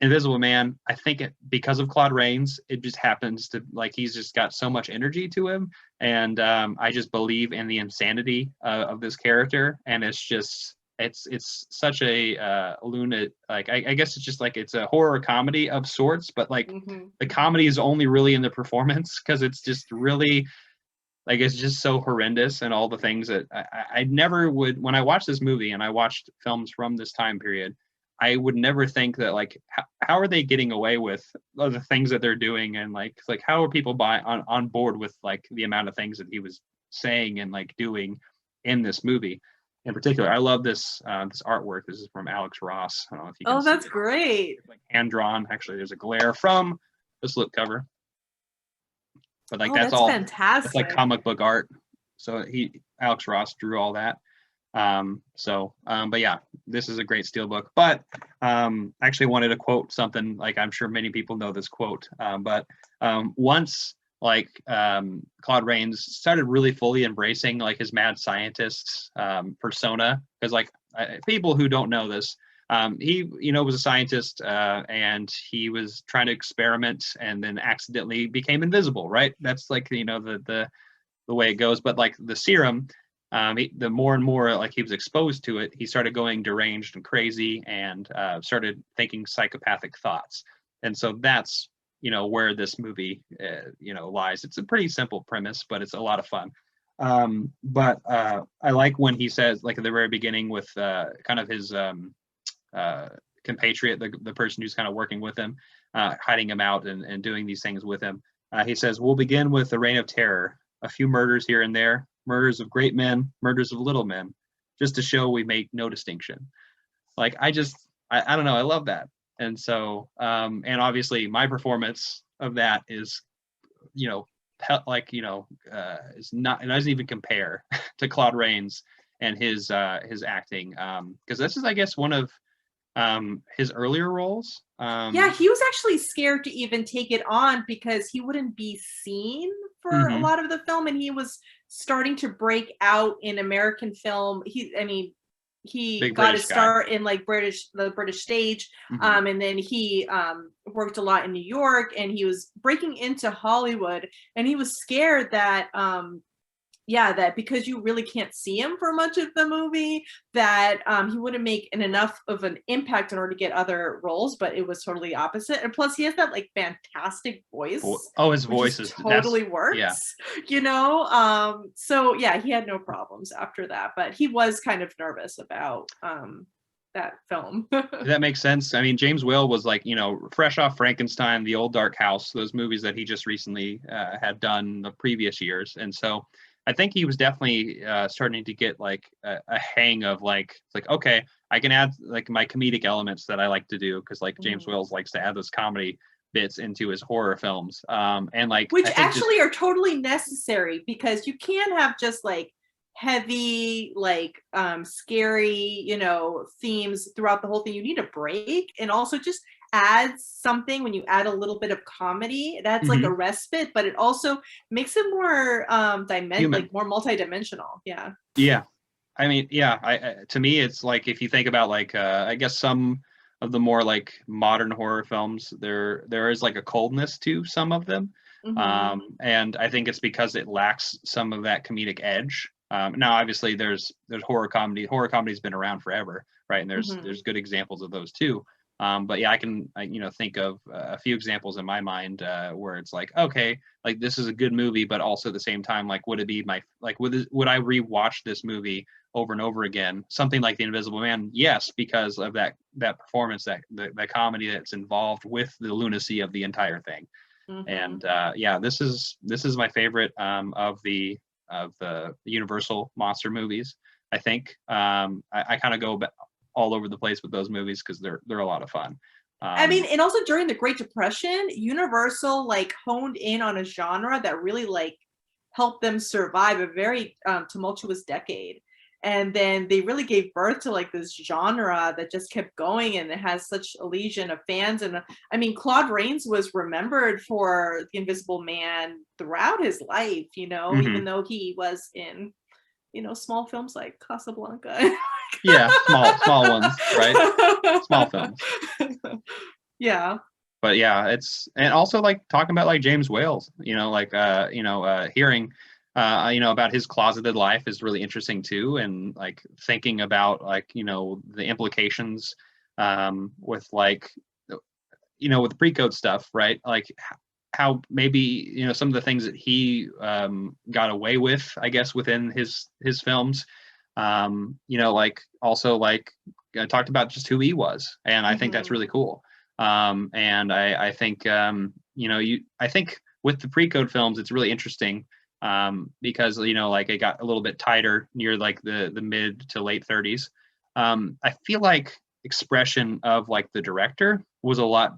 Invisible Man, I think because of Claude Rains, it just happens to like he's just got so much energy to him, and I just believe in the insanity of this character, and it's such a lunatic, like I guess it's just like it's a horror comedy of sorts, but like Mhm. the comedy is only really in the performance because it's just really like it's just so horrendous, and all the things that I never would, when I watched this movie and I watched films from this time period, I would never think that like how are they getting away with the things that they're doing, and like how are people on board with like the amount of things that he was saying and like doing in this movie in particular. I love this artwork. This is from Alex Ross. I don't know if you can Oh, see that's it. great. It's like hand drawn. Actually, there's a glare from the slipcover, but like Oh, that's that's all. It's like fantastic. comic book art. So Alex Ross drew all that. But yeah, this is a great steelbook. But I actually wanted to quote something. Like I'm sure many people know this quote. But once like Claude Rains started really fully embracing like his mad scientist persona, because like people who don't know this, he was a scientist, and he was trying to experiment and then accidentally became invisible, right? That's like the way it goes. But like the serum, the more and more like he was exposed to it, he started going deranged and crazy, and started thinking psychopathic thoughts. And so that's where this movie lies. It's a pretty simple premise, but it's a lot of fun. But I like when he says, like at the very beginning, with kind of his compatriot, the person who's kind of working with him, hiding him out and doing these things with him. He says, "We'll begin with the reign of terror, a few murders here and there, murders of great men, murders of little men, just to show we make no distinction." Like I don't know, I love that. And so and obviously my performance of that is it doesn't even compare to Claude Rains and his acting, because this is I guess one of his earlier roles. Yeah, he was actually scared to even take it on because he wouldn't be seen for a Mhm. lot of the film, and he was starting to break out in American film. He Big got British his guy. start in like the British stage, Mhm. and then he worked a lot in New York, and he was breaking into Hollywood, and he was scared that yeah, that because you really can't see him for much of the movie, that he wouldn't make enough of an impact in order to get other roles, but it was totally opposite. And plus, he has that like fantastic voice, Oh, his which voice just is totally yeah. works, you know. So yeah, he had no problems after that, but he was kind of nervous about that film. That makes sense. I mean, James Whale was like, fresh off Frankenstein, The Old Dark House, those movies that he just recently had done the previous years. And so I think he was definitely starting to get like a hang of like, okay, I can add like my comedic elements that I like to do. Cause like James Whale likes to add those comedy bits into his horror films. And like, Which I think actually are totally necessary, because you can't have just like heavy, like scary, themes throughout the whole thing. You need a break, and also just add something. When you add a little bit of comedy, that's like a respite, but it also makes it more human. more multidimensional. Yeah. Yeah. I mean, yeah, to me, it's like, if you think about like, I guess some of the more like modern horror films, there is like a coldness to some of them. And I think it's because it lacks some of that comedic edge. Now, obviously, there's horror comedy. Horror comedy's been around forever, right? And there's good examples of those too. But yeah, I can think of a few examples in my mind where it's like, okay, like this is a good movie, but also at the same time, like, would it be would I rewatch this movie over and over again? Something like The Invisible Man, yes, because of that performance, that the comedy that's involved with the lunacy of the entire thing. And yeah, this is my favorite of the Universal monster movies. I think I kind of go all over the place with those movies because they're a lot of fun. I mean, and also during the Great Depression, Universal like honed in on a genre that really like helped them survive a very tumultuous decade. And then they really gave birth to like this genre that just kept going, and it has such a legion of fans. And I mean, Claude Rains was remembered for The Invisible Man throughout his life, even though he was in, small films like Casablanca. Yeah, small ones, right? Small films. Yeah. But yeah, and also like talking about like James Whale's, hearing about his closeted life is really interesting too, and like thinking about like the implications with like with the pre-code stuff, right? Like how maybe some of the things that he got away with, I guess, within his films, like also like talked about just who he was, and I think that's really cool. And I think I think with the pre-code films, it's really interesting because like it got a little bit tighter near like the mid to late 30s. I feel like expression of like the director was a lot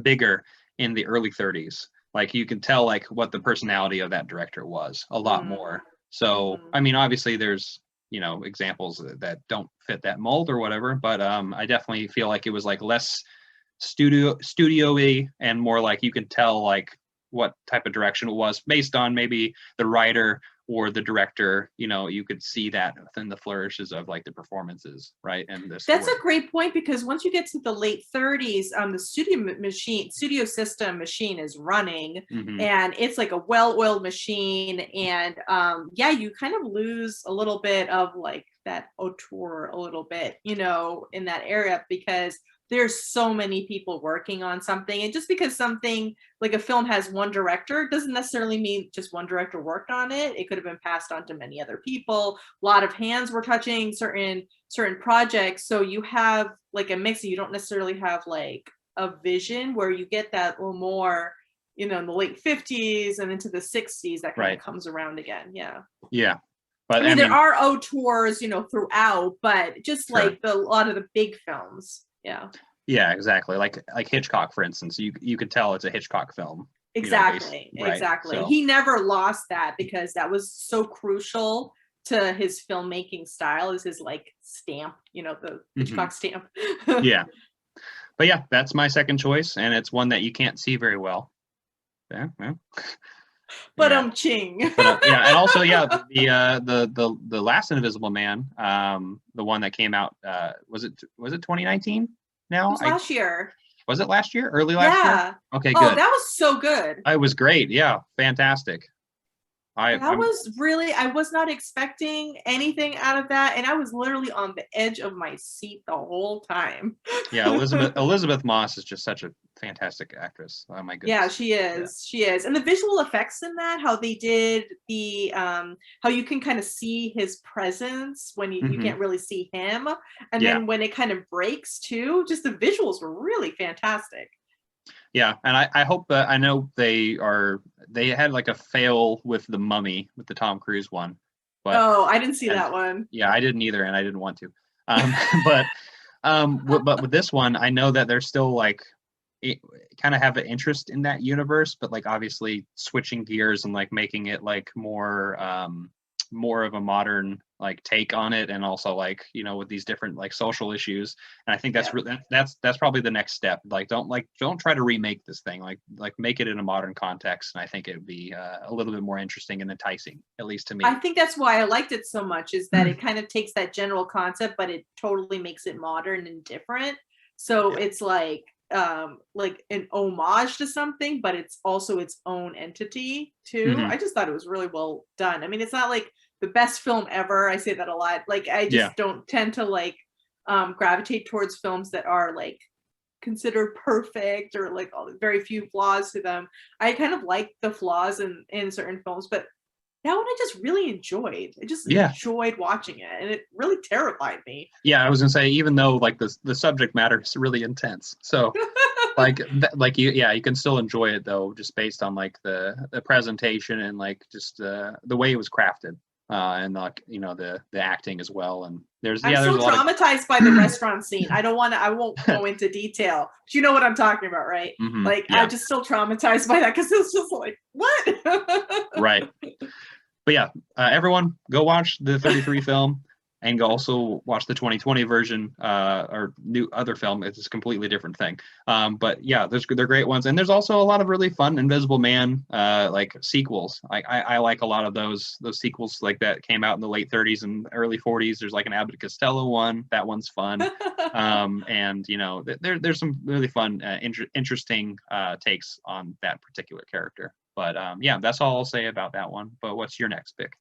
bigger in the early 30s. Like you can tell like what the personality of that director was a lot more. So I mean, obviously there's examples that don't fit that mold or whatever, but I definitely feel like it was like less studio-y and more like you can tell like what type of direction it was based on maybe the writer or the director. You could see that within the flourishes of like the performances, right? And the story. That's a great point, because once you get to the late 30s, the studio system machine is running, and it's like a well-oiled machine. And yeah, you kind of lose a little bit of like that auteur a little bit, in that area, because there's so many people working on something. And just because something like a film has one director doesn't necessarily mean just one director worked on it. It could have been passed on to many other people. A lot of hands were touching certain projects. So you have like a mix. You don't necessarily have like a vision, where you get that little more, in the late 50s and into the 60s, that kind of comes around again. Yeah. Yeah. But I mean, there are auteurs, throughout, but just like a lot of the big films. Yeah. Yeah, exactly. Like Hitchcock, for instance, you could tell it's a Hitchcock film. Exactly. Right? Exactly. So. He never lost that, because that was so crucial to his filmmaking style, is his like stamp, the Hitchcock stamp. Yeah. But yeah, that's my second choice, and it's one that you can't see very well. Yeah. But ching. But, yeah, and also the last Invisible Man, the one that came out, was it 2019? Now, it was last year. Was it last year? Early last year? Okay, good. Oh, that was so good. It was great. Yeah, fantastic. That was really, I was not expecting anything out of that, and I was literally on the edge of my seat the whole time. Yeah, Elizabeth Moss is just such a fantastic actress. Oh my goodness. Yeah, she is. She is. And the visual effects in that, how they did the how you can kind of see his presence when you can't really see him. And then when it kind of breaks too, just the visuals were really fantastic. Yeah, and I hope that, I know they had like a fail with The Mummy, with the Tom Cruise one. But I didn't see that one. Yeah, I didn't either, and I didn't want to. But with this one, I know that they're still like kind of have an interest in that universe, but like obviously switching gears and like making it like more of a modern like take on it, and also like, you know, with these different like social issues. And I think that's that's probably the next step. Like don't try to remake this thing, like make it in a modern context, and I think it would be a little bit more interesting and enticing, at least to me. I think that's why I liked it so much, is that it kind of takes that general concept, but it totally makes it modern and different. So it's like an homage to something, but it's also its own entity too. I just thought it was really well done. I mean, it's not like the best film ever. I say that a lot. Like, I just don't tend to like gravitate towards films that are like considered perfect or like very few flaws to them. I kind of like the flaws in certain films, but that one I just really enjoyed. I just enjoyed watching it, and it really terrified me. Yeah, I was gonna say, even though like the subject matter is really intense, so you can still enjoy it though, just based on like the presentation and like just the way it was crafted, and like, you know, the acting as well. And there's I'm so traumatized by the restaurant scene. I won't go into detail, but you know what I'm talking about, right? I'm just still traumatized by that, because it's just like, what? Right. But yeah, everyone go watch the 33 film, and go also watch the 2020 version, or new other film. It's a completely different thing. But yeah, they're great ones. And there's also a lot of really fun Invisible Man like sequels. I like a lot of those sequels like that came out in the late 30s and early 40s. There's like an Abbott and Costello one. That one's fun. And you know, there's some really fun, interesting takes on that particular character. But yeah, that's all I'll say about that one. But what's your next pick?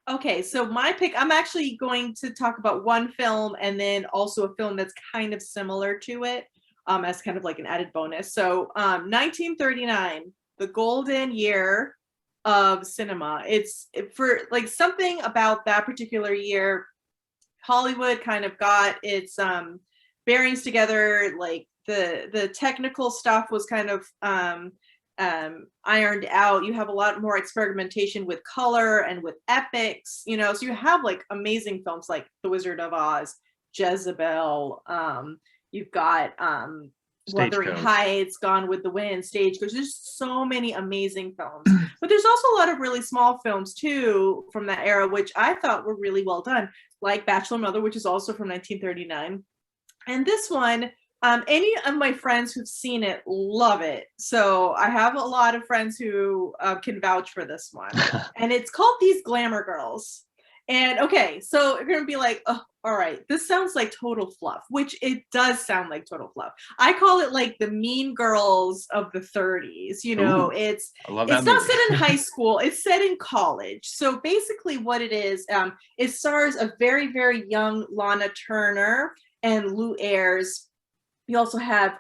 Okay, so my pick, I'm actually going to talk about one film and then also a film that's kind of similar to it, as kind of like an added bonus. So 1939, the golden year of cinema. It's for like something about that particular year, Hollywood kind of got its bearings together. Like the technical stuff was kind of ironed out. You have a lot more experimentation with color and with epics, you know, so you have like amazing films like The Wizard of Oz, Jezebel, you've got Wuthering Heights, Gone with the Wind, Stagecoach. There's so many amazing films, but there's also a lot of really small films too from that era, which I thought were really well done, like Bachelor Mother, which is also from 1939. And this one, any of my friends who've seen it love it. So I have a lot of friends who can vouch for this one. And it's called These Glamour Girls. And okay, so you're going to be like, oh, all right, this sounds like total fluff, which it does sound like total fluff. I call it like the Mean Girls of the 30s. You know, it's not set in high school. It's set in college. So basically what it is, it stars a very, very young Lana Turner and Lou Ayres. You also have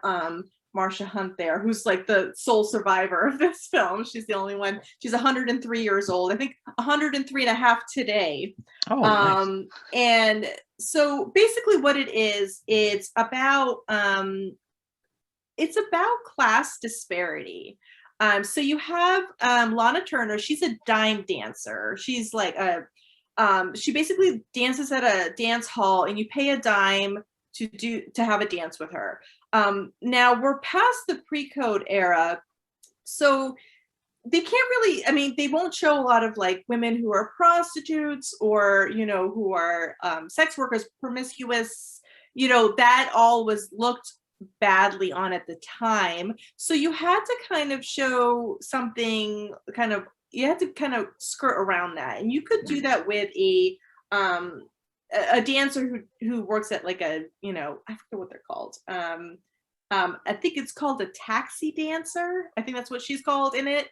Marsha Hunt there, who's like the sole survivor of this film. She's the only one. She's 103 years old. I think 103 and a half today. Oh, nice. And so basically what it is, it's about class disparity. So you have Lana Turner. She's a dime dancer. She's like she basically dances at a dance hall, and you pay a dime to have a dance with her. Now we're past the pre-code era, so they can't really, I mean, they won't show a lot of like women who are prostitutes or, you know, who are sex workers, promiscuous, you know, that all was looked badly on at the time. So you had to kind of show something you had to kind of skirt around that. And you could do that with a dancer who works at like a, you know, I forget what they're called. I think it's called a taxi dancer. I think that's what she's called in it.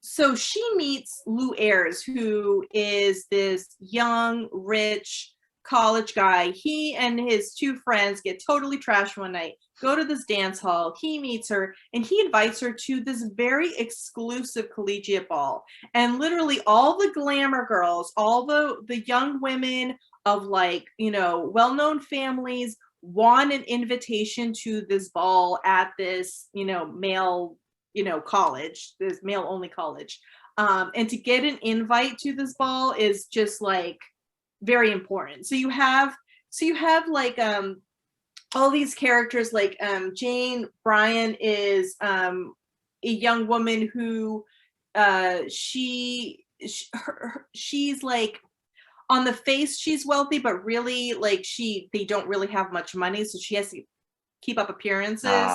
so she meets Lou Ayres, who is this young, rich college guy. He and his two friends get totally trashed one night, go to this dance hall. He meets her and he invites her to this very exclusive collegiate ball. And literally all the glamour girls, all the young women of like, you know, well-known families want an invitation to this ball at this, you know, male, you know, college, this male only college. And to get an invite to this ball is just like very important. So you have like all these characters like Jane Bryan is a young woman who she's like on the face she's wealthy, but really like they don't really have much money, so she has to keep up appearances.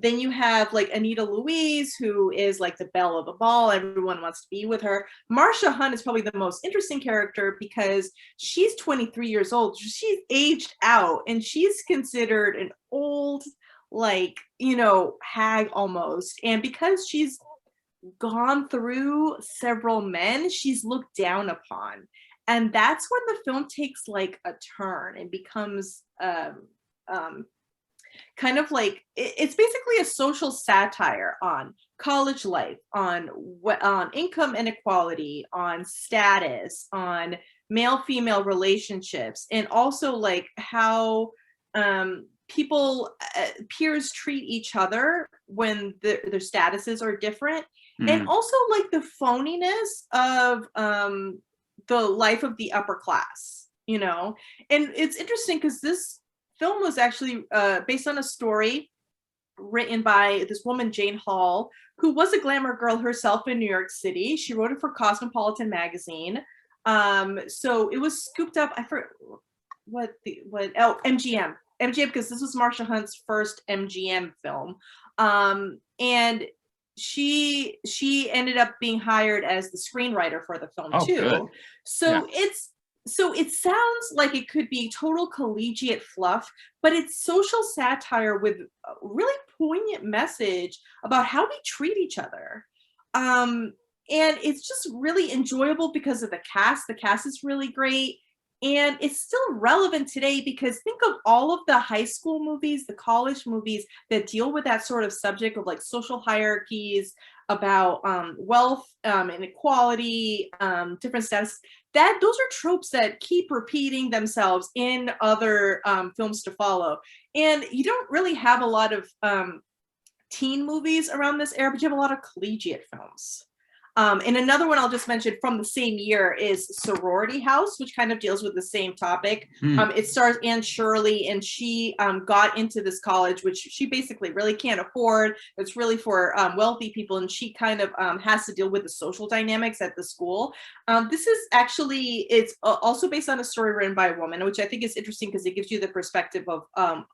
Then you have like Anita Louise, who is like the belle of the ball. Everyone wants to be with her. Marsha Hunt is probably the most interesting character because she's 23 years old. She's aged out and she's considered an old, like, you know, hag almost. And because she's gone through several men, she's looked down upon. And that's when the film takes like a turn and becomes kind of like it's basically a social satire on college life, on income inequality, on status, on male-female relationships, and also like how peers treat each other when their statuses are different, and also like the phoniness of the life of the upper class, you know. And it's interesting because this film was actually based on a story written by this woman, Jane Hall, who was a glamour girl herself in New York City. She wrote it for Cosmopolitan magazine. So it was scooped up. I forget MGM, because this was Marsha Hunt's first MGM film. And she ended up being hired as the screenwriter for the film too. Good. So yeah. So it sounds like it could be total collegiate fluff, but it's social satire with a really poignant message about how we treat each other. And it's just really enjoyable because of the cast. The cast is really great. And it's still relevant today because think of all of the high school movies, the college movies that deal with that sort of subject of like social hierarchies, about wealth, inequality, different status. Those are tropes that keep repeating themselves in other films to follow. And you don't really have a lot of teen movies around this era, but you have a lot of collegiate films. And another one I'll just mention from the same year is Sorority House, which kind of deals with the same topic. It stars Anne Shirley, and she got into this college, which she basically really can't afford. It's really for wealthy people, and she kind of has to deal with the social dynamics at the school. This is actually, it's also based on a story written by a woman, which I think is interesting because it gives you the perspective of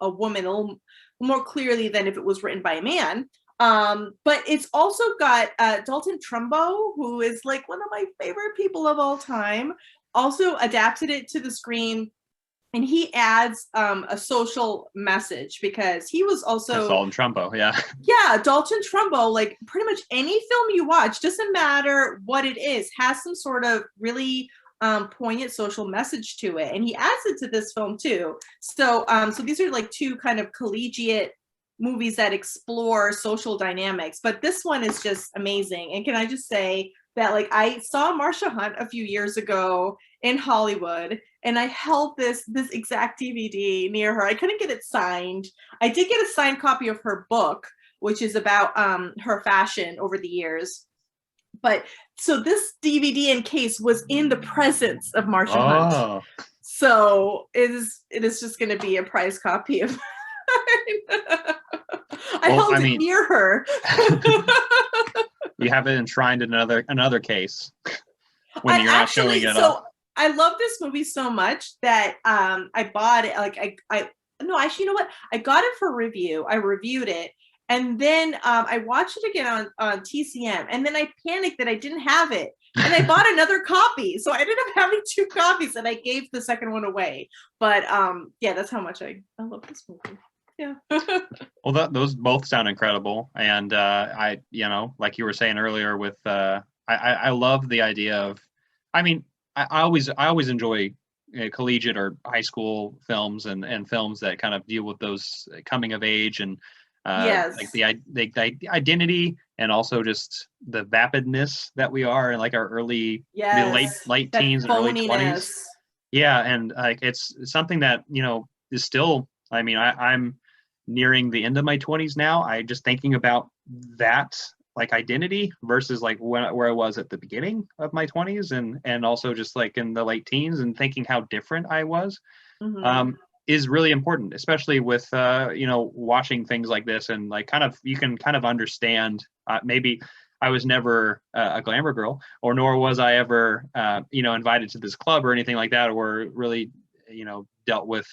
a woman a little more clearly than if it was written by a man. But it's also got Dalton Trumbo, who is like one of my favorite people of all time, also adapted it to the screen, and he adds a social message because he was also That's Dalton Trumbo, yeah. Yeah, Dalton Trumbo, like pretty much any film you watch, doesn't matter what it is, has some sort of really poignant social message to it, and he adds it to this film too. So so these are like two kind of collegiate movies that explore social dynamics, but this one is just amazing. And can I just say that like I saw Marsha Hunt a few years ago in Hollywood, and I held this exact DVD near her. I couldn't get it signed. I did get a signed copy of her book, which is about her fashion over the years. But so this DVD and case was in the presence of Marsha Hunt. So it is just going to be a prize copy of I held it near her. You have it enshrined in another case when you're not showing it off. I love this movie so much that I bought it. Like no, actually, you know what? I got it for review. I reviewed it, and then I watched it again on TCM, and then I panicked that I didn't have it, and I bought another copy. So I ended up having two copies, and I gave the second one away. But yeah, that's how much I love this movie. Yeah. Well, those both sound incredible, and I, you know, like you were saying earlier with I love the idea of, I mean, I always enjoy collegiate or high school films and films that kind of deal with those coming of age and like Yes. the identity and also just the vapidness that we are in like our early Yes. late That teens and early 20s. phoniness. Yeah, and like it's something that is still. I mean, I'm nearing the end of my 20s now. I just thinking about that like identity versus like where I was at the beginning of my 20s and also just like in the late teens and thinking how different I was Mm-hmm. is really important, especially with watching things like this and like kind of you can kind of understand maybe I was never a glamour girl or nor was I ever invited to this club or anything like that or really dealt with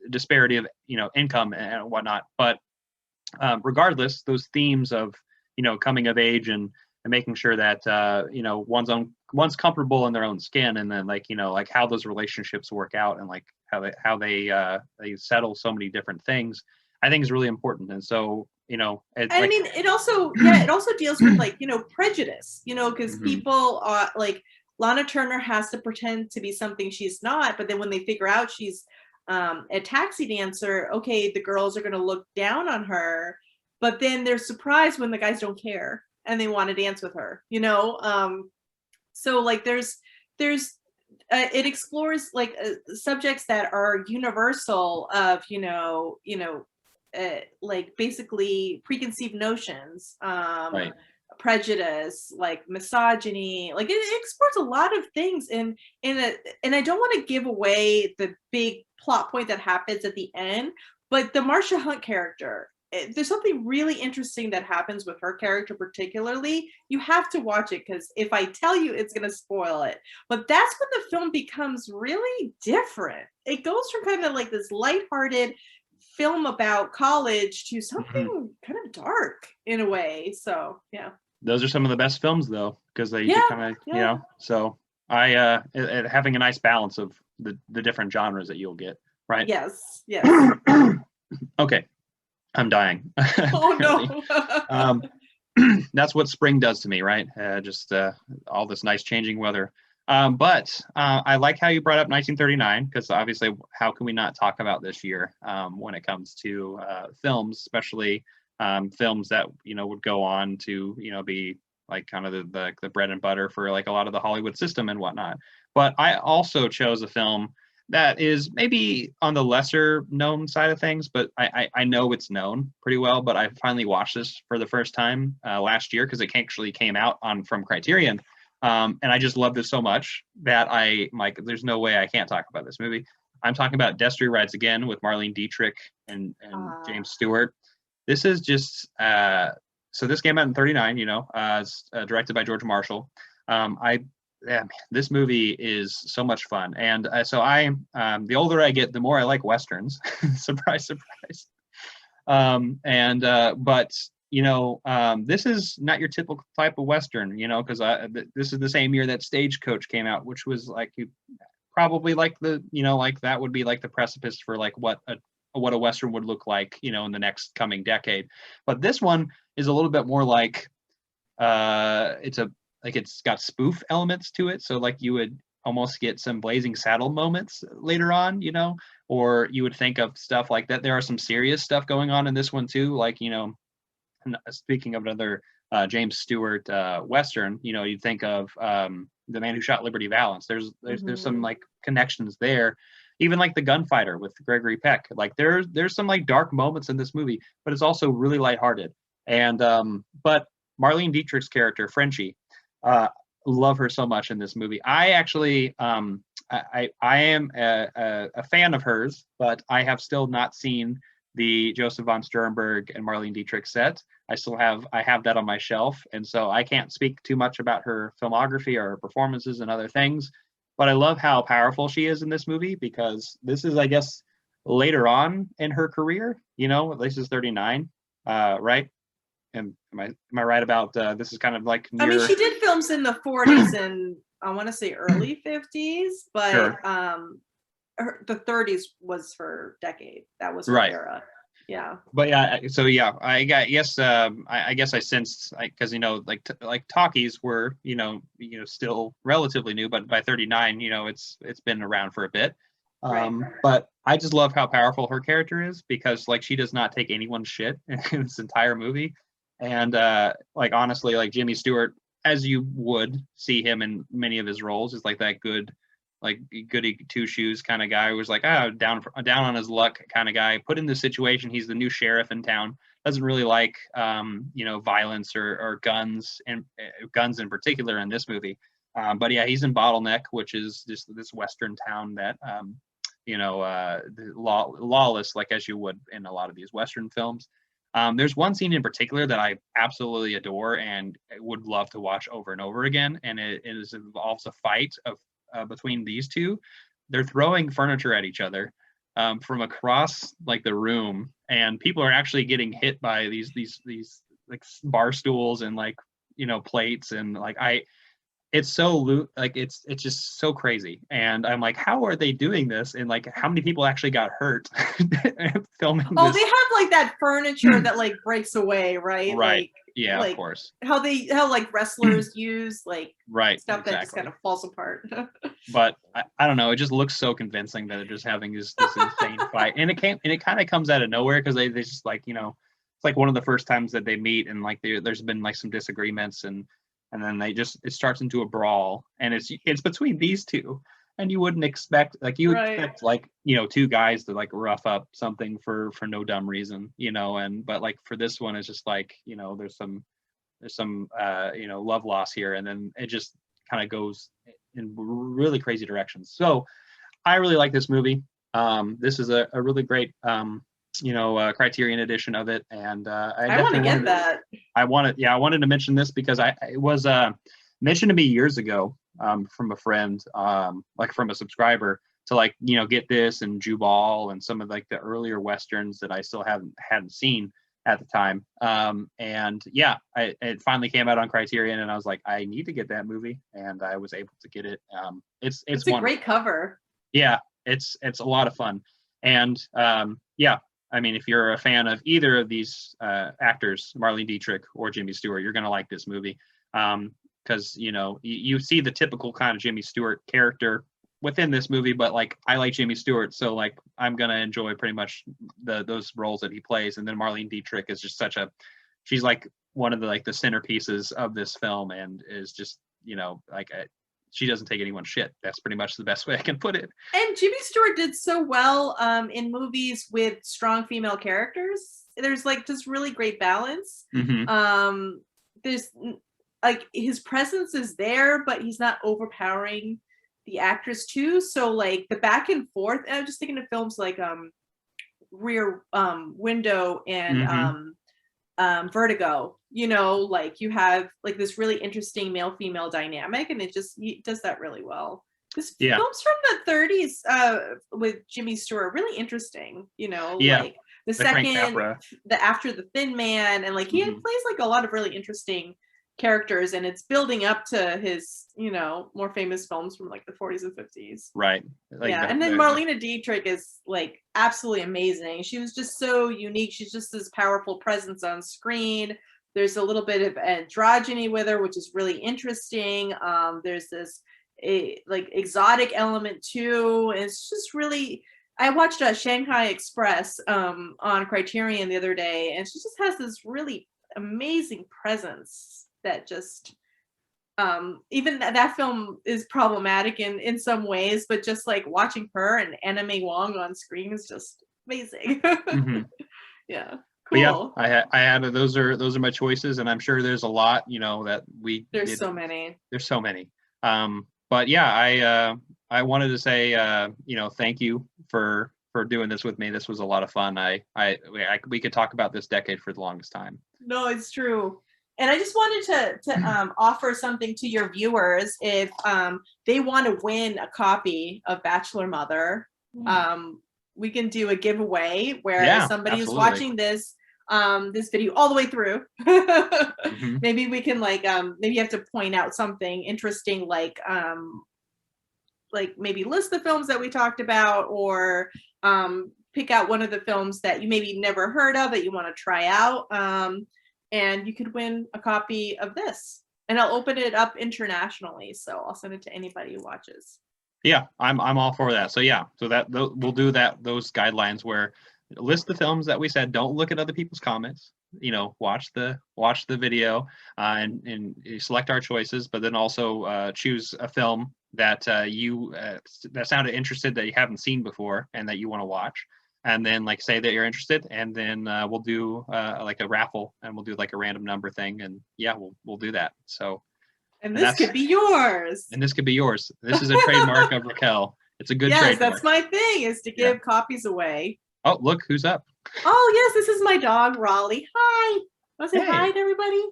disparity of income and whatnot, but regardless, those themes of coming of age and making sure that one's comfortable in their own skin, and then like how those relationships work out and like how they settle so many different things, I think is really important. And so I mean, it also deals with like prejudice, because Mhm. people are like Lana Turner has to pretend to be something she's not, but then when they figure out she's a taxi dancer, okay, the girls are going to look down on her, but then they're surprised when the guys don't care and they want to dance with her, so like there's it explores like subjects that are universal of like basically preconceived notions, Right. prejudice, like misogyny, like it explores a lot of things and I don't want to give away the big plot point that happens at the end, but the Marsha Hunt character, there's something really interesting that happens with her character particularly. You have to watch it because if I tell you, it's going to spoil it. But that's when the film becomes really different. It goes from kind of like this lighthearted film about college to Mhm. something kind of dark in a way. So yeah. Those are some of the best films though, because they Yeah, kind of yeah. so I having a nice balance of the different genres that you'll get, right? Yes, yes. Okay, I'm dying Oh apparently. no. um that's what spring does to me, right? Just all this nice changing weather. But I like how you brought up 1939 because obviously, how can we not talk about this year when it comes to films, especially films that would go on to be like kind of the bread and butter for like a lot of the Hollywood system and whatnot. But I also chose a film that is maybe on the lesser known side of things, but I know it's known pretty well. But I finally watched this for the first time last year because it actually came out on from Criterion, and I just loved it so much that I'm like, there's no way I can't talk about this movie. I'm talking about Destiny Rides Again with Marlene Dietrich and James Stewart. This is just so this came out in '39. It's directed by George Marshall. I Yeah, man, this movie is so much fun. And so the older I get, the more I like Westerns. Surprise, surprise. But this is not your typical type of Western, because this is the same year that Stagecoach came out, which was like you probably like like that would be like the precipice for like what a Western would look like, in the next coming decade. But this one is a little bit more like it's got spoof elements to it, so like you would almost get some Blazing Saddle moments later on, or you would think of stuff like that. There are some serious stuff going on in this one too, like speaking of another James Stewart Western, you'd think of The Man Who Shot Liberty Valance. There's some like connections there, even like The Gunfighter with Gregory Peck. Like there's some like dark moments in this movie, but it's also really lighthearted. And but Marlene Dietrich's character, Frenchie, uh, love her so much in this movie. I actually, I am a fan of hers, but I have still not seen the Joseph von Sternberg and Marlene Dietrich set. I have that on my shelf, and so I can't speak too much about her filmography or her performances and other things. But I love how powerful she is in this movie because this is, I guess, later on in her career. This is 39, right? Am I right about this is kind of like I mean, near she did films in the 40s and I want to say early 50s, but sure, the 30s was her decade. That was her right? era. Yeah. But yeah, so yeah, I guess I sensed, because like talkies were still relatively new, but by 39, it's been around for a bit. Right. But I just love how powerful her character is, because like she does not take anyone's shit in this entire movie, and like honestly, like Jimmy Stewart, as you would see him in many of his roles, is like that good, like goody two shoes kind of guy who was like, down on his luck kind of guy. Put in this situation, he's the new sheriff in town. Doesn't really like violence or guns, and guns in particular in this movie. But yeah, he's in Bottleneck, which is just this western town that lawless, like as you would in a lot of these western films. There's one scene in particular that I absolutely adore and would love to watch over and over again, and it involves a fight of between these two. They're throwing furniture at each other from across like the room, and people are actually getting hit by these like bar stools and like plates, and like it's so like it's just so crazy, and I'm like, how are they doing this, and like how many people actually got hurt filming Oh, this? they have like that furniture that like breaks away, right? Right. Like, Yeah, like of course. how like wrestlers use like Right, stuff that just exactly. kind of falls apart. But I don't know, it just looks so convincing that they're just having this insane fight, and it kind of comes out of nowhere, because they just like it's like one of the first times that they meet, and like there's been like some disagreements, and then it starts into a brawl, and it's between these two, and you wouldn't expect, like you would Right. expect like two guys to like rough up something for no dumb reason, but like for this one, it's just like there's some love loss here, and then it just kind of goes in really crazy directions. So I really like this movie. This is a really great Criterion edition of it, and I want to get that. I wanted to mention this because it was mentioned to me years ago from a friend, like from a subscriber, to like get this and Jubal and some of like the earlier westerns that I still hadn't seen at the time. And yeah, it finally came out on Criterion, and I was like, I need to get that movie, and I was able to get it. It's a great cover. Yeah, it's a lot of fun, and yeah. I mean, if you're a fan of either of these actors, Marlene Dietrich or Jimmy Stewart, you're going to like this movie, because you see the typical kind of Jimmy Stewart character within this movie, but like I like Jimmy Stewart, so like I'm going to enjoy pretty much those roles that he plays. And then Marlene Dietrich is just she's like one of the like the centerpieces of this film, and is just like she doesn't take anyone's shit. That's pretty much the best way I can put it. And Jimmy Stewart did so well in movies with strong female characters. There's like just really great balance. Mm-hmm. There's like his presence is there, but he's not overpowering the actress too. So like the back and forth. And I'm just thinking of films like Rear Window and Mm-hmm. Vertigo. Like you have like this really interesting male-female dynamic, and it does that really well. This film's from the 30s with Jimmy Stewart, really interesting. Like the second, the After the Thin Man, and like he plays like a lot of really interesting characters, and it's building up to his more famous films from like the 40s and 50s. Right. Like and then Marlene Dietrich is like absolutely amazing. She was just so unique. She's just this powerful presence on screen. There's a little bit of androgyny with her, which is really interesting. There's this like exotic element too. And it's just really, I watched Shanghai Express on Criterion the other day, and she just has this really amazing presence that just even that film is problematic in some ways, but just like watching her and Anna May Wong on screen is just amazing. Mm-hmm. Yeah. Cool. But yeah, I had those are my choices, and I'm sure there's a lot that there's so many. There's so many. But yeah, I wanted to say thank you for doing this with me. This was a lot of fun. We could talk about this decade for the longest time. No, it's true. And I just wanted to offer something to your viewers. If they want to win a copy of Bachelor Mother, we can do a giveaway where somebody who's watching this video all the way through. Maybe we can maybe you have to point out something interesting, like maybe list the films that we talked about, or pick out one of the films that you maybe never heard of that you want to try out, and you could win a copy of this. And I'll open it up internationally, so I'll send it to anybody who watches. Yeah, I'm all for that. So yeah, so that we'll do that. Those guidelines where list the films that we said. Don't look at other people's comments. Watch the video and select our choices, but then also choose a film that you that sounded interested that you haven't seen before and that you want to watch, and then like say that you're interested, and then we'll do like a raffle, and we'll do like a random number thing, and yeah, we'll do that. So. And this could be yours. And this could be yours. This is a trademark of Raquel. It's a good trademark. Yes, that's my thing, is to give copies away. Oh, look, who's up? Oh, yes, this is my dog, Raleigh. Hi. Want to say hi to everybody?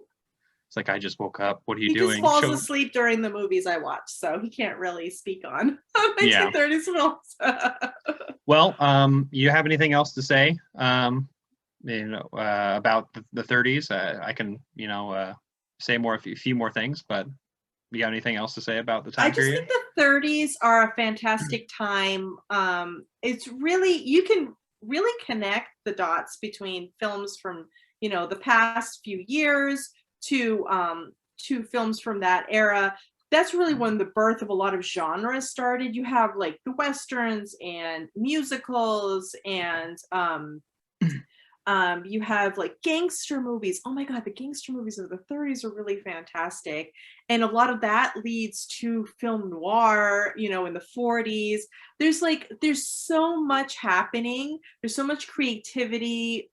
It's like, I just woke up. What are you doing? He just falls asleep during the movies I watch, so he can't really speak on 1930s films. Well, you have anything else to say, about the 30s? I can, say a few more things, but you got anything else to say about the time period? I just think the 30s are a fantastic time. It's really, you can really connect the dots between films from, the past few years to films from that era. That's really when the birth of a lot of genres started. You have like the Westerns and musicals and you have like gangster movies. Oh my God, the gangster movies of the 30s are really fantastic. And a lot of that leads to film noir, in the 40s. There's so much happening. There's so much creativity.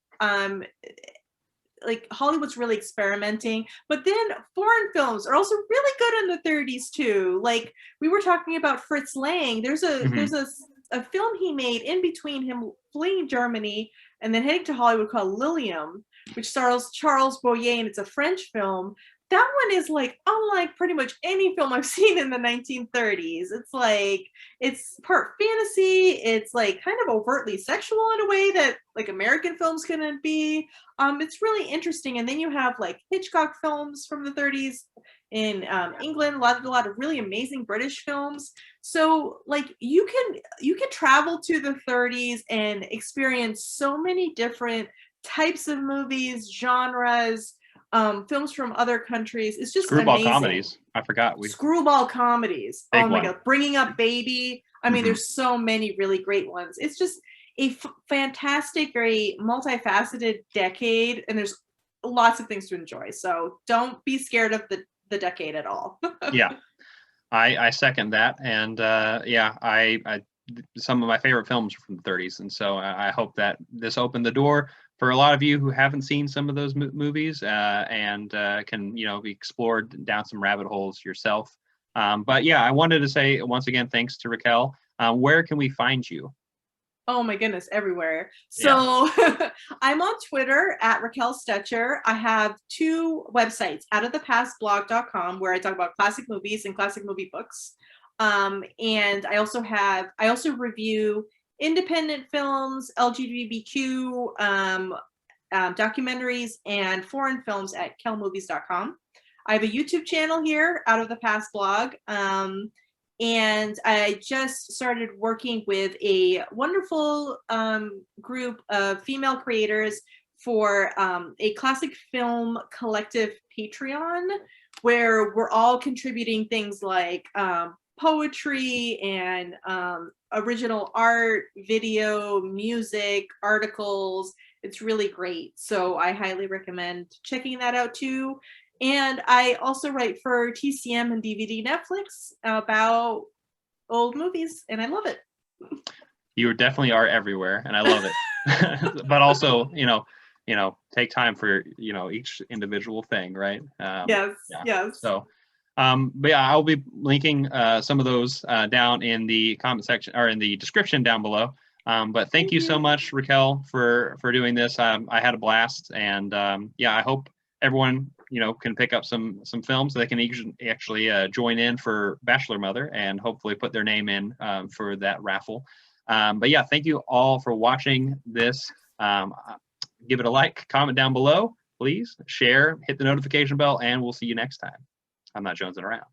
Like Hollywood's really experimenting, but then foreign films are also really good in the 30s too. Like we were talking about Fritz Lang. There's a film he made in between him fleeing Germany and then heading to Hollywood called Lilium, which stars Charles Boyer, and it's a French film. That one is like unlike pretty much any film I've seen in the 1930s. It's part fantasy. It's like kind of overtly sexual in a way that like American films couldn't be. It's really interesting. And then you have like Hitchcock films from the 30s in England, a lot of really amazing British films. So like you can travel to the 30s and experience so many different types of movies, genres, films from other countries. It's just screwball amazing. Comedies. I forgot screwball comedies. Big oh my one. God, Bringing Up Baby. I mean, there's so many really great ones. It's just a fantastic, very multifaceted decade, and there's lots of things to enjoy. So don't be scared of the decade at all. Yeah, I second that, and I some of my favorite films are from the 30s, and so I hope that this opened the door for a lot of you who haven't seen some of those movies and can be explored down some rabbit holes yourself. But yeah, I wanted to say once again, thanks to Raquel. Where can we find you? Oh my goodness, everywhere. So I'm on Twitter at Raquel Stecher. I have 2 websites, outofthepastblog.com, where I talk about classic movies and classic movie books. And I also review independent films, LGBTQ documentaries, and foreign films at quellemovies.com. I have a YouTube channel here, Out of the Past blog. And I just started working with a wonderful group of female creators for a classic film collective Patreon, where we're all contributing things like poetry and original art, video, music, articles. It's really great. So I highly recommend checking that out too. And I also write for TCM and DVD Netflix about old movies, and I love it. You definitely are everywhere, and I love it. But also, take time for each individual thing, right? Yes. So, but yeah, I'll be linking some of those down in the comment section or in the description down below. But thank you so much, Raquel, for doing this. I had a blast, and I hope everyone can pick up some films so they can actually join in for Bachelor Mother and hopefully put their name in for that raffle. But yeah, thank you all for watching this. Give it a like, comment down below, please, share, hit the notification bell, and we'll see you next time. I'm not jonesing around.